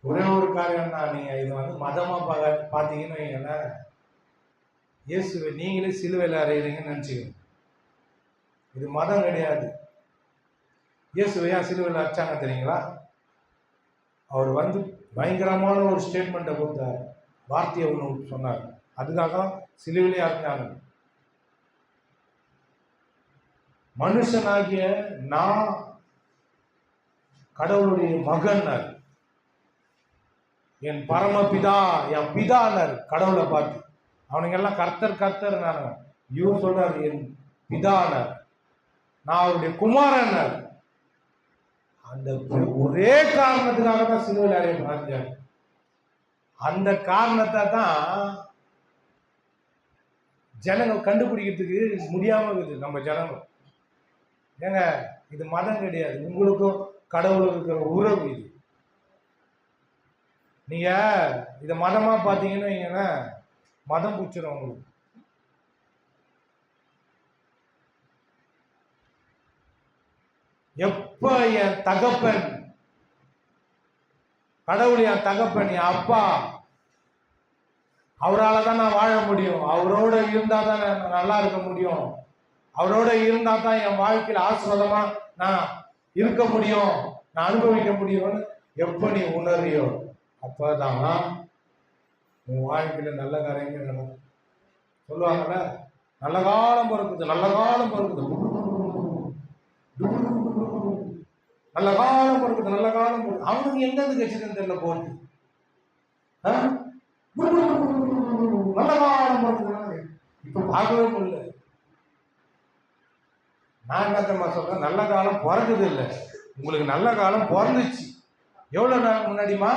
ஒரே ஒரு காரியம் தான், நீங்க இது மதமா பாத்தீங்கன்னா இயேசுவை நீங்களே சிலுவையில் அறையிறீங்கன்னு நினைச்சுக்கணும். இது மதம் கிடையாது. இயேசுவை ஏன் சிலுவையில் அடிச்சாங்க தெரியுங்களா? அவர் பயங்கரமான ஒரு ஸ்டேட்மெண்ட்டை கொடுத்தார், வார்த்தையை ஒன்று சொன்னார். அதுக்காக சிலுவையிலே அடிச்சாங்க. மனுஷனாகிய நான் கடவுளுடைய மகன், என் பரமபிதா, என் பிதானர் கடவுளை பார்த்து. அவனுங்க எல்லாம் கர்த்தர் கர்த்தர். இவர் சொல்றாரு என் பிதானர், நான் அவருடைய குமாரன். அந்த ஒரே காரணத்துக்காக தான் சிலுவையில் அறைய. அந்த காரணத்தை தான் ஜனங்கள் கண்டுபிடிக்கிறதுக்கு முடியாம இருக்குது. நம்ம ஜனங்கள் ஏங்க, இது மதம் கிடையாது, உங்களுக்கும் கடவுளுக்கு இருக்கிற உறவு இது. நீங்க இதை மதமா பார்த்தீங்கன்னா மதம் பிடிச்சிடும் உங்களுக்கு. எப்ப என் தகப்பன் கடவுள் என் தகப்பன், என் அப்பா, அவரால் தான் நான் வாழ முடியும். அவரோட இருந்தா தான் நான் நல்லா இருக்க முடியும். அவரோட இருந்தா தான் என் வாழ்க்கையில் ஆசீர்வாதமா நான் இருக்க முடியும், நான் அனுபவிக்க முடியும்னு எப்ப நீ உணர்றியோ அப்பதான் உன் வாழ்க்கையில நல்ல காரியங்கள் நடக்கும். சொல்லுவாங்கல்ல, நல்ல காலம் பிறக்குது, நல்ல காலம் பிறக்குது, நல்ல காலம் பிறக்குது, நல்ல காலம் பிறக்குது. அவனுக்கு எங்க இருந்து கட்சின்னு தெரியல போட்டு நல்ல காலம் பிறக்குது. இப்ப பார்க்கவே முடியல. நான் என்ன சொல்றேன், நல்ல காலம் பிறக்குது இல்லை, உங்களுக்கு நல்ல காலம் பிறந்துச்சு. எவ்வளவு நாள் முன்னாடிமா?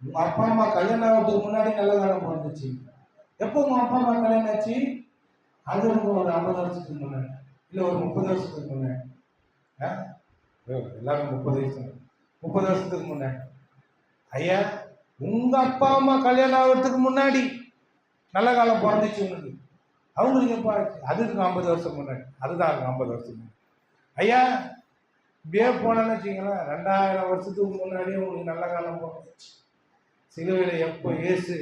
உங்க அப்பா அம்மா கல்யாணம் ஆகிறதுக்கு முன்னாடி நல்ல காலம் பிறந்துச்சு. எப்போ உங்க அப்பா அம்மா கல்யாணம் ஆச்சு? அது ஒரு 50 வருஷத்துக்கு முன்னாடி, இல்லை ஒரு 30 வருஷத்துக்கு முன்னாடி. எல்லாரும் 30 வருஷத்துக்கு முன்னாடி. ஐயா, உங்க அப்பா அம்மா கல்யாணம் ஆகிறதுக்கு முன்னாடி நல்ல காலம் பிறந்துச்சு உங்களுக்கு. அவங்களுக்கு எப்போ ஆச்சு? அதுக்கு 50 வருஷம் முன்னாடி. அதுதான் 50 வருஷம் முன்னாடி. ஐயா, இப்படியே போனேன்னு வச்சுங்களேன், 2000 வருஷத்துக்கு முன்னாடியே உங்களுக்கு நல்ல காலம் பிறந்துச்சு. சிலுவையில் எப்போ இயேசு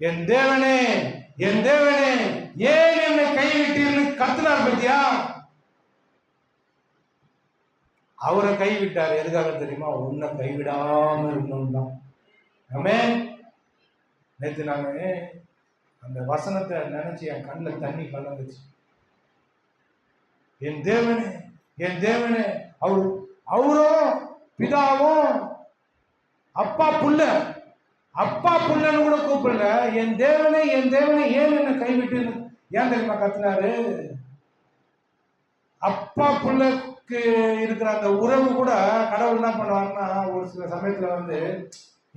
என் தேவனே, என் தேவனே, ஏன் என்னை கைவிட்டீர்னு கத்துனார் பத்தியா? அவரை கைவிட்டார். எதுக்காக தெரியுமா? உன்னை கைவிடாம இருக்கணும் தான். ஆமென். நேற்று நாங்க அந்த வசனத்தை நினைச்சு என் கண்ணில் தண்ணி கலந்துச்சு. என் தேவனே, என் தேவனே, அவரும் பிதாவும் அப்பா புள்ள, அப்பா புள்ளன்னு கூட கூப்பிடல. என் தேவனே, என் தேவனே, ஏன் என்ன கைவிட்டு? ஏன் தெரியுமா கத்துனாரு? அப்பா புள்ளக்கு இருக்கிற அந்த உறவு கூட கடவுள் என்ன பண்ணுவாருன்னா, ஒரு சில சமயத்துல வந்து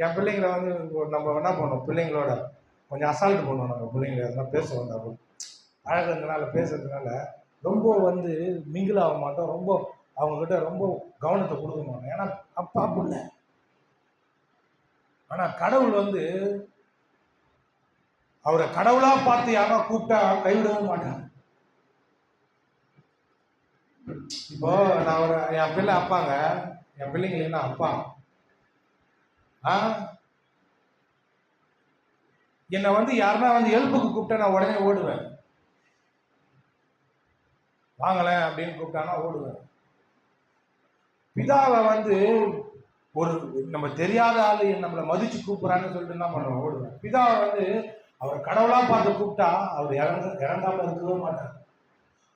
என் பிள்ளைங்களை வந்து நம்ம என்ன பண்ணோம், பிள்ளைங்களோட கொஞ்சம் அசால்ட் பண்ணுவோம். நம்ம பிள்ளைங்களை எதனா பேச வந்தாலும் அழகுனால பேசுறதுனால ரொம்ப வந்து மிங்கிள் ஆக மாட்டோம், ரொம்ப அவங்கக்கிட்ட ரொம்ப கவனத்தை கொடுக்க மாட்டோம். ஏன்னா அப்பா புள்ள. ஆனா கடவுள் வந்து அவரை கடவுளா பார்த்து யாரா கூப்பிட்டா கைவிடவே மாட்டாங்க. இப்போ நான் என் பிள்ளை அப்பாங்க, என் பிள்ளைங்களுக்கு என்ன அப்பா? என்னை வந்து யாருன்னா வந்து ஹெல்ப்புக்கு கூப்பிட்டா நான் உடனே ஓடுவேன். வாங்கலேன் அப்படின்னு கூப்பிட்டானா ஓடுவேன். பிதாவை வந்து ஒரு நம்ம தெரியாத ஆளு நம்மளை மதிச்சு கூப்பிடுறான்னு சொல்லிட்டு என்ன பண்ணுவோம், ஓடுவேன். பிதாவை வந்து அவர் கடவுளா பார்த்து கூப்பிட்டா அவர் இறங்காம இருக்கவே மாட்டார்.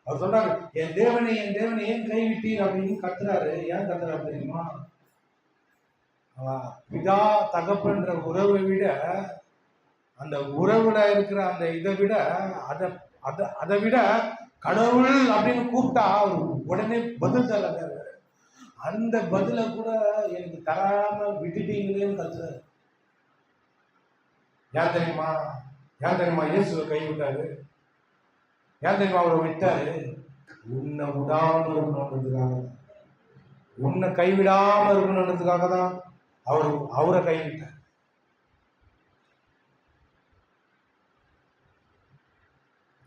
அவர் சொல்றாரு, என் தேவனை, என் தேவனை ஏன் கைவிட்டீர் அப்படின்னு கத்துறாரு. ஏன் கத்துறாரு தெரியுமா? பிதா தகப்பன்ற உறவை விட, அந்த உறவுல இருக்கிற அந்த இதை விட, அதை விட கடவுள் அப்படின்னு கூப்பிட்டா அவர் உடனே பதில் தராரு. அந்த பதில கூட எனக்கு தராம விட்டுட்டீங்களேன்னு கத்துறாரு. ஏன் தெரியுமா? ஏன் தெரியுமா இயேசுவை கைவிட்டாரு? ஏன் தெரியுமா அவரை விட்டாரு? உன்னை விடாம இருக்கணுன்றதுக்காக, உன்னை கைவிடாம இருக்கணுன்றதுக்காக தான் அவரை கைவிட்டார்.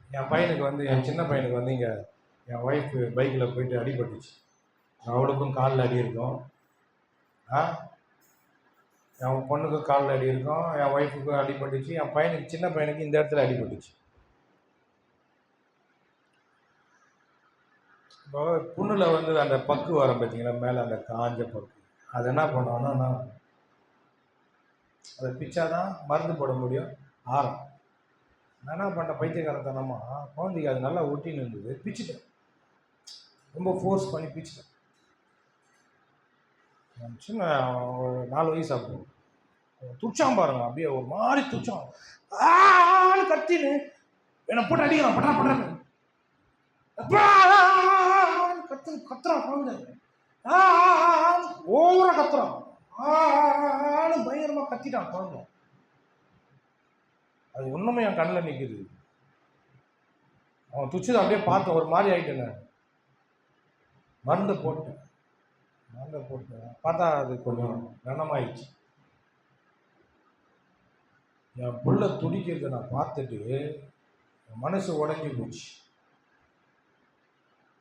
என் பையனுக்கு வந்து, என் சின்ன பையனுக்கு வந்து இங்கே என் ஒய்ஃப் பைக்கில் போயிட்டு அடிபட்டுச்சு. அவளுக்கும் காலில் அடி இருக்கும், என் பொண்ணுக்கும் காலில் அடி இருக்கும், என் ஒய்ஃபுக்கும் அடிபட்டுச்சு, என் பையனுக்கு, சின்ன பையனுக்கு இந்த இடத்துல அடிபட்டுச்சு. இப்போ புண்ணில் வந்து அந்த பக்கு வரும் பார்த்தீங்களா, மேலே அந்த காஞ்ச பக்கு, அது என்ன பண்ணுவோன்னா அதை பிச்சாதான் மருந்து போட முடியும், ஆரம். நான் என்ன பண்ணேன், பைத்தியக்காரத்தனமா குழந்தைக்கு அது நல்லா ஒட்டின்னு இருந்தது, பிச்சுட்டேன். ரொம்ப ஃபோர்ஸ் பண்ணி பிச்சுட்டேன். சின்ன ஒரு 4 வயசு ஆகும். துச்சான் பாருங்க, அப்படியே ஒரு மாதிரி துச்சான், கத்தின்னு என்னை போட்டு அடிக்கலாம், பட்டா பட்டான்னு கத்துறான் குழந்தை, ஓவரா கத்துறான், பயங்கரமா கத்திட்டான் குழந்தை. அது ஒண்ணுமே என் கண்ணில் நிற்குது. அவன் துச்சதை அப்படியே பார்த்தேன், ஒரு மாதிரி ஆயிட்டேன். மருந்தை போட்டேன் பார்த்தா அது கொஞ்சம் கனமாயிடுச்சு. என் புள்ள துடிக்கிறத நான் பார்த்துட்டு என் மனசு உடஞ்சி போச்சு.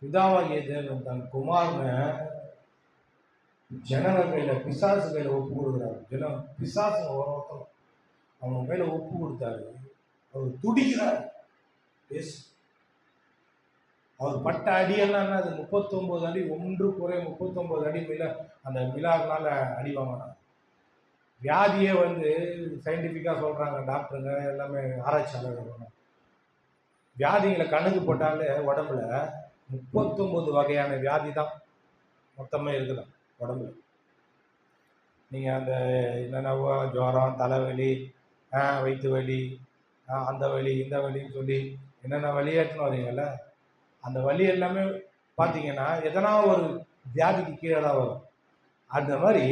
பிதாவாகிய தேவன் தன் குமாரனை ஜனங்கள் கையில, பிசாசு கையில ஒப்பு கொடுக்குறாரு. பிசாசு ஒருத்தம் அவங்க கையில ஒப்பு கொடுத்தாரு. அவர் துடிக்கிறார். அவர் பட்ட அடியெல்லாம் அது 39 அடி, 1 குறை 39 அடி மேல அந்த விழாக்களால அடி வாங்கினாங்க. வியாதியே சயின்டிஃபிக்காக சொல்கிறாங்க டாக்டருங்க எல்லாமே ஆராய்ச்சியாளர்கள். வியாதிகளை கணக்கு போட்டாலே உடம்புல 39 வகையான வியாதி தான் மொத்தமே இருக்குதான் உடம்புல. நீங்கள் அந்த என்னென்ன ஜுரம், தலைவலி, வயிற்று வலி, அந்த வலி இந்த வலின்னு சொல்லி என்னென்ன வலியேற்றுன்னு வரீங்கல்ல, அந்த வலி எல்லாமே பார்த்தீங்கன்னா எதனா ஒரு வியாதிக்கு கீழே தான் வரும். அந்த மாதிரி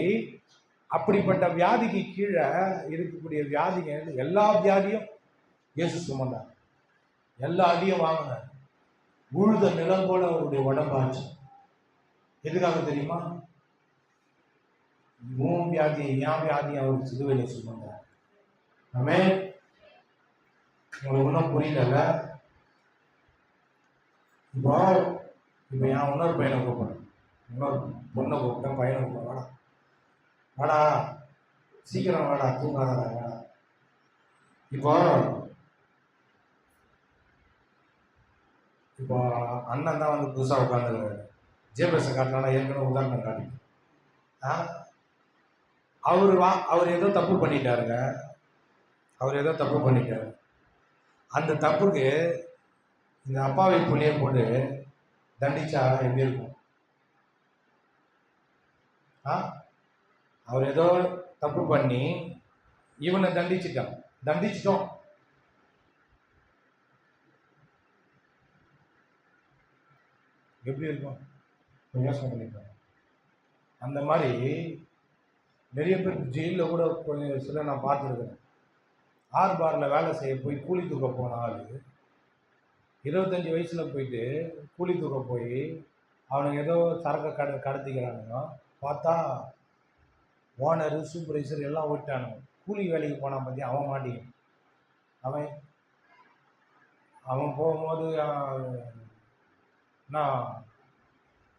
அப்படிப்பட்ட வியாதிக்கு கீழே இருக்கக்கூடிய வியாதிங்க எல்லா வியாதியும் இயேசு சுமந்தார். எல்லா அடியும் வாங்கினார். உழுத நிலம் போல அவருடைய உடம்பாச்சு. எதுக்காக தெரியுமா? உன் வியாதியை என் வியாதியை அவர் சிலுவையில் சுமந்தார். ஆமென். உங்களுக்கு ஒன்றும் புரியல. இப்போ என் இன்னொரு பையனை கூப்பிடுறேன், இன்னொரு பொண்ணை கூப்பிட்டேன், பையனை கூப்பிட்டேன். வாடா வாடா சீக்கிரம் வாடா, தூங்காதடா வாடா. இப்போ இப்போ அண்ணன் தான் புதுசாக உட்காந்துருக்காரு. ஜேபேஸை காட்டினா ஏற்கனவே உதாரணம் காட்டி அவர் ஏதோ தப்பு பண்ணிட்டாருங்க. அவர் ஏதோ தப்பு பண்ணிட்டாரு. அந்த தப்புக்கு இந்த அப்பாவை புள்ளியை போட்டு தண்டிச்சா எப்படி இருக்கும்? அவர் ஏதோ தப்பு பண்ணி இவனை தண்டிச்சிட்டோம். எப்படி இருக்கும்? யோசனை பண்ணிப்பாங்க. அந்த மாதிரி நிறைய பேர் ஜெயிலில் கூட கொஞ்சம் சில நான் பார்த்துருக்கிறேன். ஆர்பாரில் வேலை செய்ய போய் கூலி தூக்க போன ஆள் 25 வயசில் போயிட்டு கூலி தூக்க போய் அவனுக்கு ஏதோ சரக்கு கடத்திக்கிறானுங்க. பார்த்தா ஓனரு, சூப்பர்வைசர் எல்லாம் ஓட்டானுங்க. கூலி வேலைக்கு போனான் பற்றி அவன் மாட்டிக்கான். அவன் போகும்போது நான்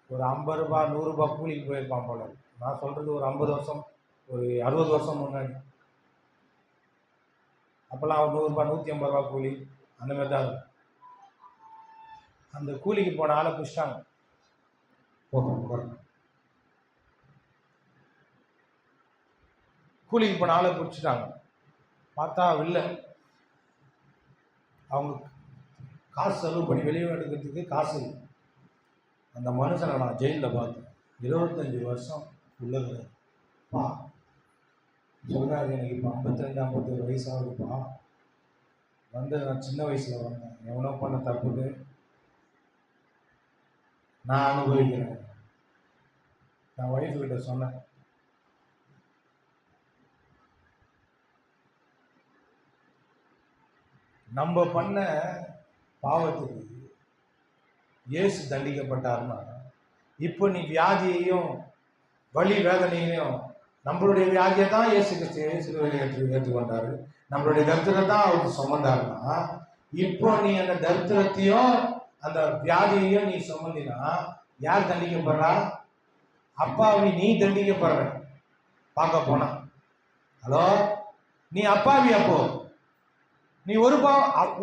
ஒரு 50 ரூபா 100 ரூபா கூலிக்கு போயிருப்பான் போல. நான் சொல்கிறது ஒரு 50 வருஷம், ஒரு 60 வருஷம் முன்னாடி. அப்போல்லாம் அவர் 100 ரூபா 150 ரூபா கூலி அந்த மாதிரி தான் இருக்கும். அந்த கூலிக்கு போன ஆளை பிடிச்சிட்டாங்க. கூலிக்கு போன ஆளை பிடிச்சிட்டாங்க. பார்த்தா இல்லை, அவங்க காசு செலவு பண்ணி வெளியே எடுக்கிறதுக்கு காசு இல்லை. அந்த மனுஷனை நான் ஜெயிலில் பார்த்தேன். 25 வருஷம் உள்ளதுப்பா சொல்கிறாரு. எனக்கு இப்போ 52 51 வயசாகுதுப்பா. நான் சின்ன வயசில் வந்தேன். எவனோ பண்ண தப்புக்கு நான் அனுபவிக்கிறேன். நான் ஒய்ஃபு கிட்ட சொன்னேன், நம்ம பண்ண பாவத்துக்கு இயேசு தண்டிக்கப்பட்டார்னா, இப்போ நீ வியாதியையும் வலி வேதனையையும், நம்மளுடைய வியாதியை தான் இயேசு சிலுவையில் ஏற்றுக்கொண்டாரு, நம்மளுடைய தரித்திரத்தை தான் அவருக்கு சுமந்தாருன்னா, இப்போ நீ அந்த தரித்திரத்தையும் அந்த வியாதியையும் நீ சுமந்தினா யார் தண்டிக்கப்படுறா? அப்பாவி நீ தண்டிக்கப்படுற. பார்க்க போனா ஹலோ, நீ அப்பாவி. அப்போ நீ ஒரு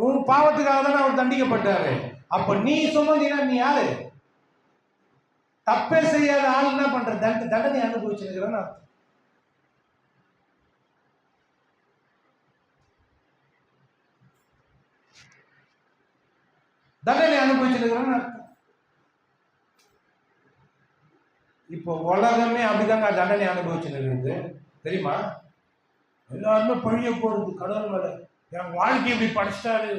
உன் பாவத்துக்காக தானே அவர் தண்டிக்கப்பட்டாரு. அப்ப நீ சுமந்தினா நீ யாரு? தப்பே செய்யாத ஆள் என்ன பண்ற? தண்டனை அனுபவிச்சிருக்கிறேன்னு அர்த்தம். தண்டனை அனுபவிச்சிருக்கிறேன்னு அர்த்தம். இப்போ உலகமே அப்படிதாங்க தண்டனை அனுபவிச்சிருக்கிறது. தெரியுமா? எல்லாருமே பழிய போடுறது கடவுள் மேல. என் வாழ்க்கை இப்படி படிச்சிட்டாரு,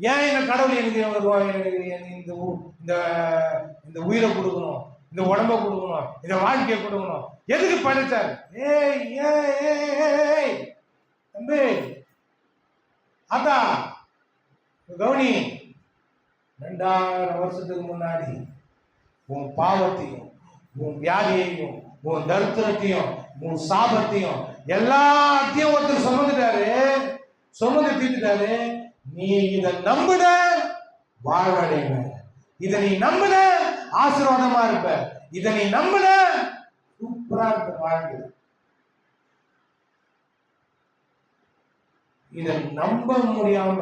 ஏன் எங்க கடவுள் எனக்கு இந்த உயிரை கொடுக்கணும், இந்த உடம்ப கொடுக்கணும், இந்த வாழ்க்கையை கொடுக்கணும்? எதுக்கு படிச்சாரு? தம்பி அதான் கவுனி, 2000 வருஷத்துக்கு முன்னாடி உன் பாவத்தையும் உன் வியாதியையும் உன் தரித்திரத்தையும் உன் சாபத்தையும் எல்லாத்தையும் ஒருத்தர் சுமந்துட்டாரு, சுமந்து தீர்த்துட்டாரு. நீ இதை நம்புன வாழ்வடைவ, இதை நீ நம்புன ஆசீர்வாதமா இருப்ப, இதை நீ நம்புன சூப்பரா இருக்கு வாழ்க்கை. இதை நம்ப முடியாம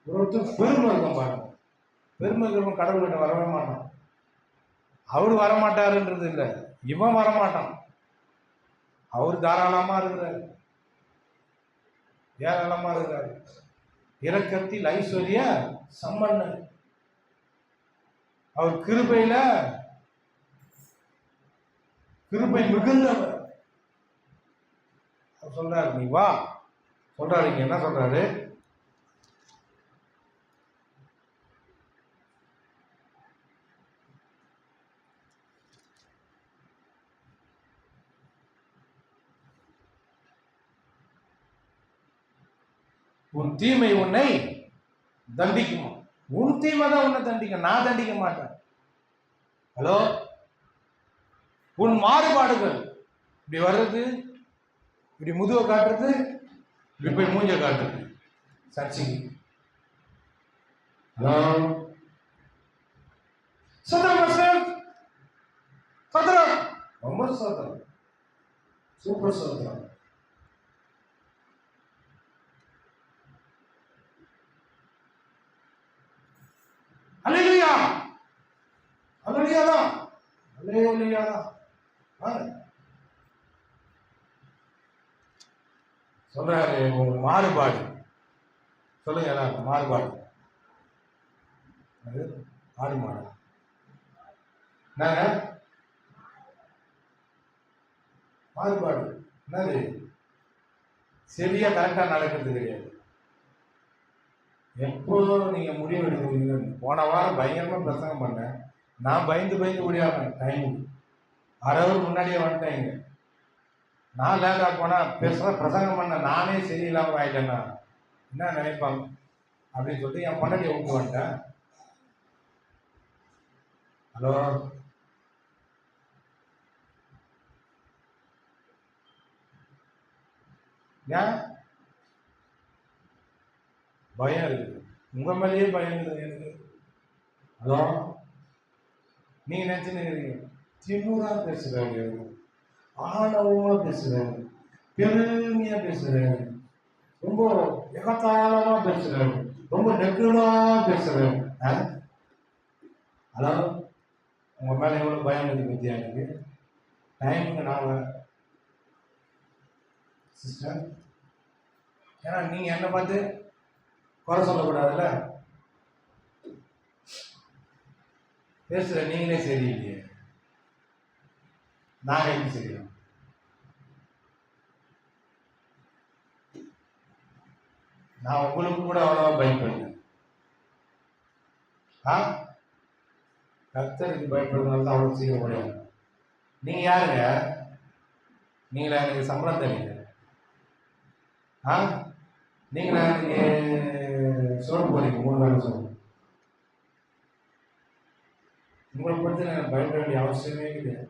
ஒருத்தர் பெருமை இருக்க பாருங்க. பெருமை இருக்கிறவன் கடவுள்கிட்ட வரவே மாட்டான். அவரு வரமாட்டாருன்றது இல்லை, இவன் வரமாட்டான். அவர் தாராளமா இருக்கிறாரு, ஏராளமா இருக்கிறாரு. இரக்கத்தில் ஐஸ்வர்ய சம்பன்னன். அவர் கிருபை மிகுந்தவர். அவர் சொல்றாரு, நீ வா. சொல்றாரு, இங்க என்ன சொல்றாரு? உன் தீமை உன்னை தண்டிக்குமா? உன் தீமை தான் உன்னை தண்டிக்கும், நான் தண்டிக்க மாட்டேன். ஹலோ, உன் மாறுபாடுகள் இப்படி வர்றது, இப்படி முதுவை காட்டுறது, இப்படி போய் மூஞ்ச காட்டுறது சர்ச்சைக்கு. ஹலோ, சோதரம் சோதரம், ரொம்ப சோதரம், சூப்பர் சோதரம். அல்லேலூயா, அல்லேலூயா தான், அல்லேலூயா தான். சொல்றாரு, ஒரு மாறுபாடு. சொல்லுங்க எல்லாரும், மாறுபாடு. அது ஆடு மாடு என்னங்க மாறுபாடு? என்னது? சரியா கரெக்டா நடக்கிறது கிடையாது. எப்போதும் நீங்க முடிவு எடுக்கிறீங்க. போன வாரம் பயங்கரமா பிரசங்கம் பண்ணேன். நான் பயந்து முடியாம டைம் அரை ஹவர் முன்னாடியே வந்துட்டேங்க. நான் லேட்டா போனா பிரசங்கம் பண்ண நானே சரியில்லாம ஆயிட்டேன்னா என்ன நினைப்பாங்க அப்படின்னு சொல்லிட்டு என் பொண்டாட்டியை விட்டு வந்துட்டேன். ஹலோ, ஏன் பயம் இருக்குது? உங்க மேலேயே பயம் இருக்குது எனக்கு. ஹலோ, நீங்க நினைச்சுன்னு திமுறா பேசுறாங்க, ஆணவமா பேசுறாங்க, பெருமையா பேசுறாங்க, ரொம்ப எகத்தாளமா பேசுறாங்க, ரொம்ப நெருடா பேசுறாங்க. ஹலோ, உங்க மேல எவ்வளவு பயம் இருக்கு பத்தியா? எனக்கு டைமுக்கு நான் சிஸ்டர், ஏன்னா நீங்க என்ன பார்த்து குறை சொல்லக்கூடாதுல்ல. பேசுற நீங்களே சரியில்லையே, நாங்க எப்படி சரியா? நான் உங்களுக்கு கூட அவ்வளவா பயப்படுறேன். கர்த்தருக்கு பயப்படுறதுனால தான் அவ்வளவு சீக்கிரம் முடியும். நீங்க யாருங்க? நீங்களா எனக்கு சம்பளம் தரீங்க? நீங்களா எனக்கு சோறு போறீங்க 3 வேளை சோறு? உங்களை பற்றி நான் பயப்பட வேண்டிய அவசியமே கிடையாது.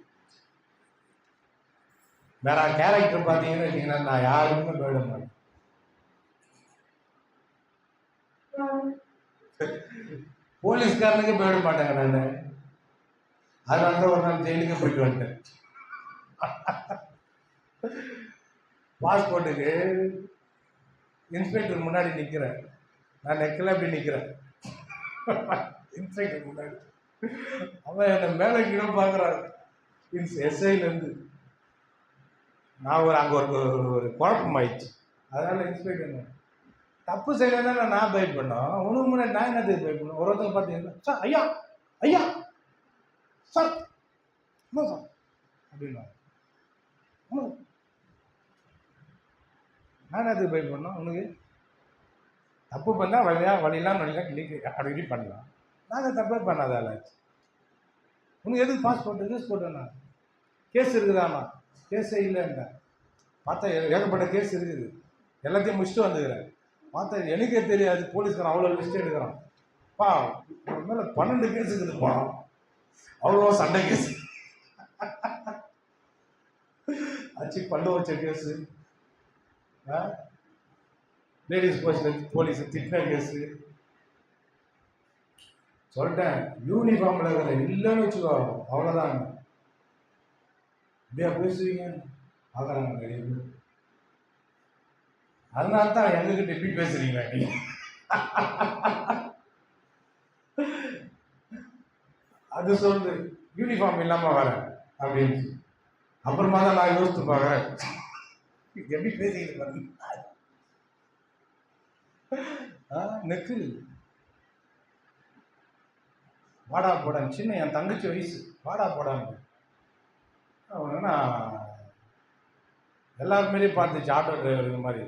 வேற கேரக்டர் பார்த்தீங்கன்னு வச்சீங்கன்னா நான் யாருக்குமே பயப்பட மாட்டேன். போலீஸ்காரனுக்கு பயப்பட மாட்டேங்க நான். அதனால தான் ஒரு நாள் ஜெயிலுக்கு போயிட்டு வந்துட்டேன். பாஸ்போர்ட்டுக்கு இன்ஸ்பெக்டர் முன்னாடி நிற்கிறேன். நான் நெக்கில் அப்படி நிற்கிறேன் இன்ஸ்பெக்டர் முன்னாடி. அவன் என்னை மேலே கீழே பார்க்குறான் எஸ்ஐலேருந்து. நான் அங்கே ஒரு குழப்பம் ஆயிடுச்சு. அதனால இன்ஸ்பெக்டர் தப்பு செய்யலன்னா நான் பயப்படணும். உனக்கு முன்னாடி நான் என்ன பயப்படணும்? ஒருத்தங்க பார்த்தீங்கன்னா சார் ஐயா ஐயா சார் என்ன சார் அப்படின்னா நான் எதுக்கு பயப்படணும்? உனக்கு தப்பு பண்ணால் வழியெல்லாம் கிளிக்கு அப்படி பண்ணலாம். நாங்கள் தப்பே பண்ணாதால உனக்கு எதுக்கு பாஸ்போர்ட் யூஸ் கேஸ் இருக்குதாம்மா? கேஸே இல்லைன்ற பார்த்தா ஏகப்பட்ட கேஸ் இருக்குது. எல்லாத்தையும் முடிச்சுட்டு வந்துக்கிறேன். பார்த்தா எனக்கே தெரியாது. போலீஸ்காரன் அவ்வளோ லிஸ்ட் எடுக்கிறான். பா மேலே 12 கேஸ் இருக்குதுப்பா, அவ்வளோ சண்டை கேஸ் ஆச்சு. பல்லு வச்ச கேஸு, லேடிஸ் போலீஸ் திட்டின கேஸு. சொல்லிட்டேன் யூனிஃபார்மில் இருக்கிற இல்லைன்னு வச்சுக்கோ அவ்வளோதான். இப்படியா பேசுவீங்க பார்க்குறாங்க நிறைய பேர். அதனால தான் எங்ககிட்ட எப்படி பேசுறீங்களா நீ? அது சொல்லுது யூனிஃபார்ம் இல்லாம வரேன் அப்படின்னு. அப்புறமா தான் நான் யோசித்து பார்க்குறேன் எப்படி பேசிக்கிட்டு பாருங்க. நெக்கு வாடா போடான்னு சின்ன என் தங்கச்சி வயசு வாடா போடான்னு அவனா எல்லாருமே பார்த்துச்சு ஆட்டோ டிரைவர் இந்த மாதிரி.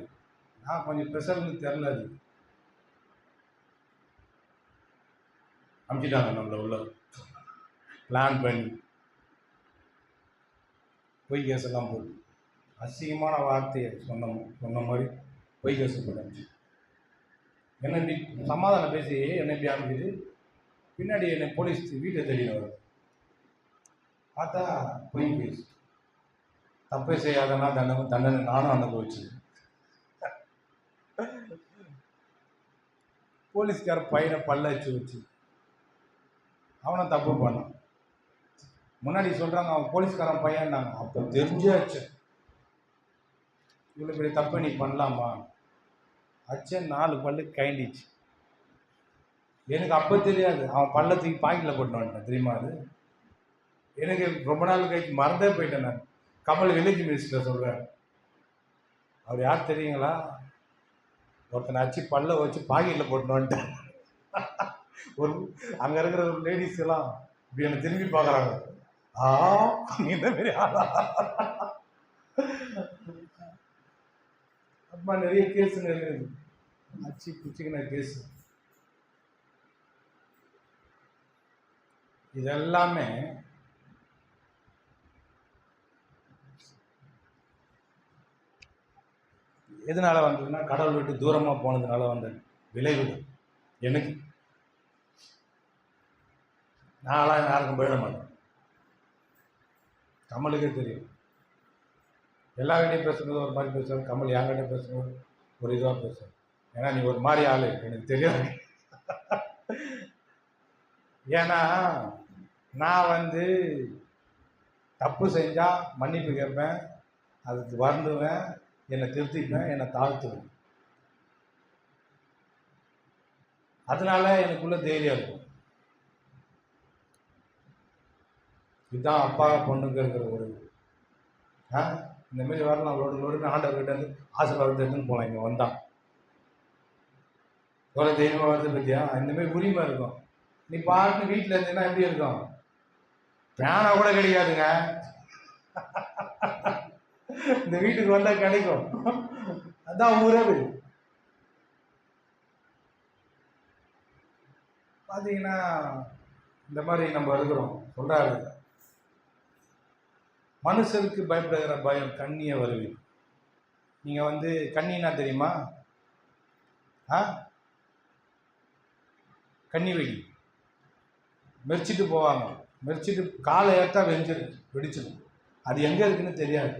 நான் கொஞ்சம் ஸ்பெஷல்னு தெரில. அது அமுச்சிட்டாங்க நம்மளை உள்ள பிளான் பண்ணி பொய் கேஸ் எல்லாம் போட்டு அசிங்கமான வார்த்தையை சொன்ன மாதிரி பொய் கேஸ் போட்டு என்ன இப்படி சமாதானம் பேசி என்னை இப்படி அனுப்பிட்டு பின்னாடி என்னை போலீஸ் வீட்டை தேடின வருது. பார்த்தா பொய் கேஸ். தப்பே செய்யாதனா தண்டனை நானும் அனுபவிச்சு. போலீஸ்கார பையனை பல்ல வச்சு அவனை தப்பு பண்ணான். முன்னாடி சொல்கிறாங்க அவன் போலீஸ்காரன் பையன்னாங்க. அப்போ தெரிஞ்சாச்சு இவ்வளோ பெரிய தப்பை நீ பண்ணலாமா. அச்சன் 4 பல்லு கைண்டிச்சு. எனக்கு அப்போ தெரியாது. அவன் பள்ளத்துக்கு பாக்கெட்டில் போட்டு வந்துட்டேன் தெரியுமா. அது எனக்கு ரொம்ப நாள் கழிச்சு மறந்தே போயிட்டேன். நான் கமல் வில்லேஜ் மினிஸ்டர் சொல்கிறார். அவர் யார் தெரியுங்களா? ஒருத்தனை அச்சு பல்ல வச்சு பாக்கெட்டில் போட்டு வந்துட்டேன். ஒரு அங்கே இருக்கிற ஒரு லேடிஸ் எல்லாம் இப்படி என்னை திரும்பி பார்க்குறாங்க. இந்த மாதிரி ஆளா? அப்பா நிறைய கேஸுங்க இருக்குது. அச்சு பிடிச்சிக்கின கேஸு இதெல்லாமே எதனால வந்ததுன்னா கடவுள் விட்டு தூரமாக போனதுனால வந்த விளைவுகள். எனக்கு நான்லாம் யாருக்கும் போயிட மாட்டேன். கமலுக்கே தெரியும். எல்லார்கிட்டையும் பேசும்போது ஒரு மாதிரி பேசுவார். கமல் என்கிட்ட பேசும்போது ஒரு இதுவாக பேசுவார். ஏன்னா நீ ஒரு மாதிரி ஆள் எனக்கு தெரியாது. ஏன்னா நான் தப்பு செஞ்சால் மன்னிப்பு கேட்பேன், அதுக்கு வருந்துவேன், என்னை திருத்திப்பேன், என்னை தாழ்த்துவேன். அதனால எனக்குள்ள தைரியம் இருக்கும். இதுதான் அப்பா பொண்ணுங்க இருக்கிற ஒரு இந்தமாரி வரலாம் லோடு ஆண்டவர்கிட்ட இருந்து ஆசீர்வாதத்தை எடுத்துன்னு போகலாம். இங்கே வந்தான் எவ்வளோ தைரியமாக வருது பற்றியா? இந்தமாரி உரிமை இருக்கும். நீ பாட்டு வீட்டில் இருந்தீங்கன்னா எப்படி இருக்கும்? பேனா கூட கிடைக்காதுங்க. இந்த வீட்டுக்கு வந்தால் கிடைக்கும். அதான் உறவு. பார்த்தீங்கன்னா இந்த மாதிரி நம்ம இருக்கிறோம். சொல்கிறாரு மனுஷருக்கு பயப்படுகிற பயம் கண்ணிய வருவி. நீங்கள் கண்ணினா தெரியுமா? கண்ணி வெடி மெரிச்சிட்டு போவாங்க. மெரிச்சிட்டு காலை ஏற்றா வெடிச்சிடும். அது எங்கே இருக்குன்னு தெரியாது.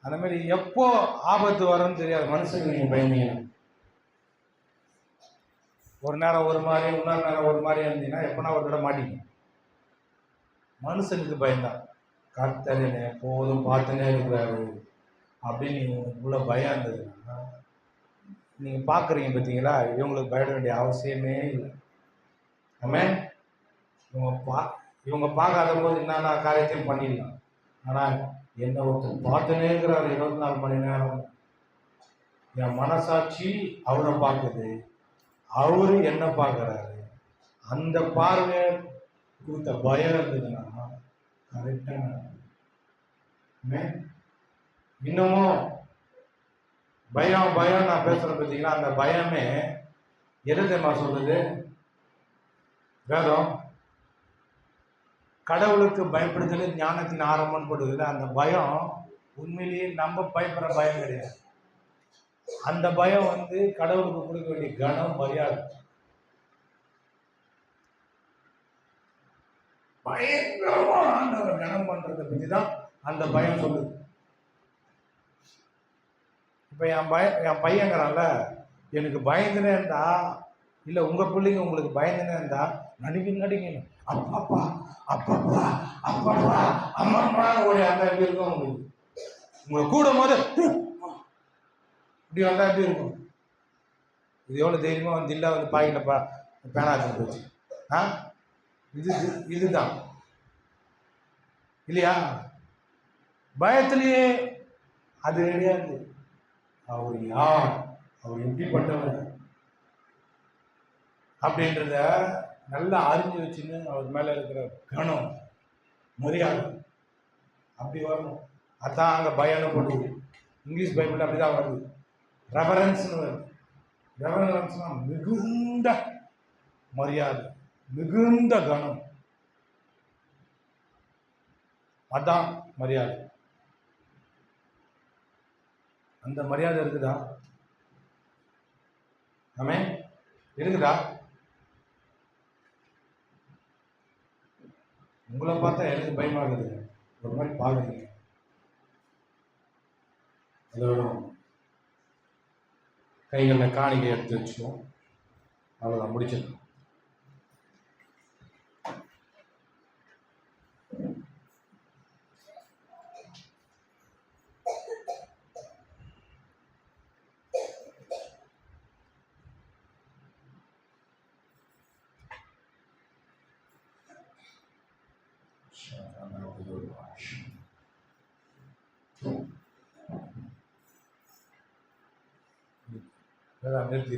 அந்த மாதிரி எப்போ ஆபத்து வரும்னு தெரியாது. மனுஷனுக்கு நீங்கள் பயந்தீங்கன்னா ஒரு நேரம் ஒரு மாதிரி, இன்னொரு நேரம் ஒரு மாதிரி இருந்தீங்கன்னா எப்போனா ஒரு தடவை மாட்டிக்கும். மனுஷனுக்கு பயந்தான். கர்த்தர் என்னை எப்போதும் பார்த்துனே இருக்கிறாரு அப்படின்னு உள்ள பயம் இருந்ததுன்னா நீங்கள் பார்க்குறீங்க பார்த்தீங்களா, இவங்களுக்கு பயப்பட வேண்டிய அவசியமே இல்லை. ஆமென். இவங்க பார்க்காத போது என்னென்ன காரியத்தையும் பண்ணிடலாம். ஆனால் என்ன ஒருத்தர் பார்த்துனே இருக்கிறார் 24 மணி நேரம். என் மனசாட்சி அவரை பார்க்குது, அவரு என்ன பார்க்குறாரு. அந்த பார்வை கொடுத்த பயம் இருந்ததுன்னா கரெக்டாக. இன்னமும் பயம் பயம் நான் பேசுகிறேன் பார்த்தீங்களா, அந்த பயமே எது தெரியுமா சொல்றது? வேதம் கடவுளுக்கு பயப்படுதல் ஞானத்தின் ஆரம்பம் போடுது. அந்த பயம் உண்மையிலேயே நம்ம பயப்படுற பயம் கிடையாது. அந்த பயம் கடவுளுக்கு கொடுக்க வேண்டிய கனம் மரியாதை. பயங்கரமான கனம் பண்றதை பற்றி தான் அந்த பயம் சொல்லுது. இப்போ என் பையங்கிறான்ல, எனக்கு பயந்துனே இருந்தா, இல்லை உங்கள் பிள்ளைங்க உங்களுக்கு பயந்துனே இருந்தா நடுங்கி நடுங்கி அப்பப்பா அப்பப்பா அப்பப்பா அம்மா ஓடி அந்த எப்படி இருக்கும் உங்களுக்கு உங்களை கூடும் போது இப்படி வந்தால் எப்படி இருக்கும்? இது எவ்வளோ தைரியமாக வந்து இல்லை வந்து பாக்கிட்டப்பா பேனாச்சு போச்சு. ஆ இதுதான் இல்லையா? பயத்திலேயே அது கிடையாது. அவர் யார், அவர் எப்படிப்பட்டவர் அப்படின்றத நல்லா அறிஞ்சு வச்சுன்னு அவர் மேலே இருக்கிற கணம் மரியாதை அப்படி வரணும். அதான் அங்கே பயம்னு போடுது. இங்கிலீஷ் பைபிள் அப்படிதான் வருது. ரெவரன்ஸ்னு வருது. ரெவரன்ஸ்னா மிகுந்த மரியாதை, மிகுந்த கணம். அதான் மரியாதை. அந்த மரியாதை இருக்குதா? ஆமே இருக்குதா? உங்களை பார்த்தா எனக்கு பயமாகுது. ஒரு மாதிரி பாக்குறீங்க. அதோட கைகளில் காணிக்கை எடுத்து வச்சுக்கோம். அவ்வளோதான், முடிச்சிடலாம். நிறுத்தி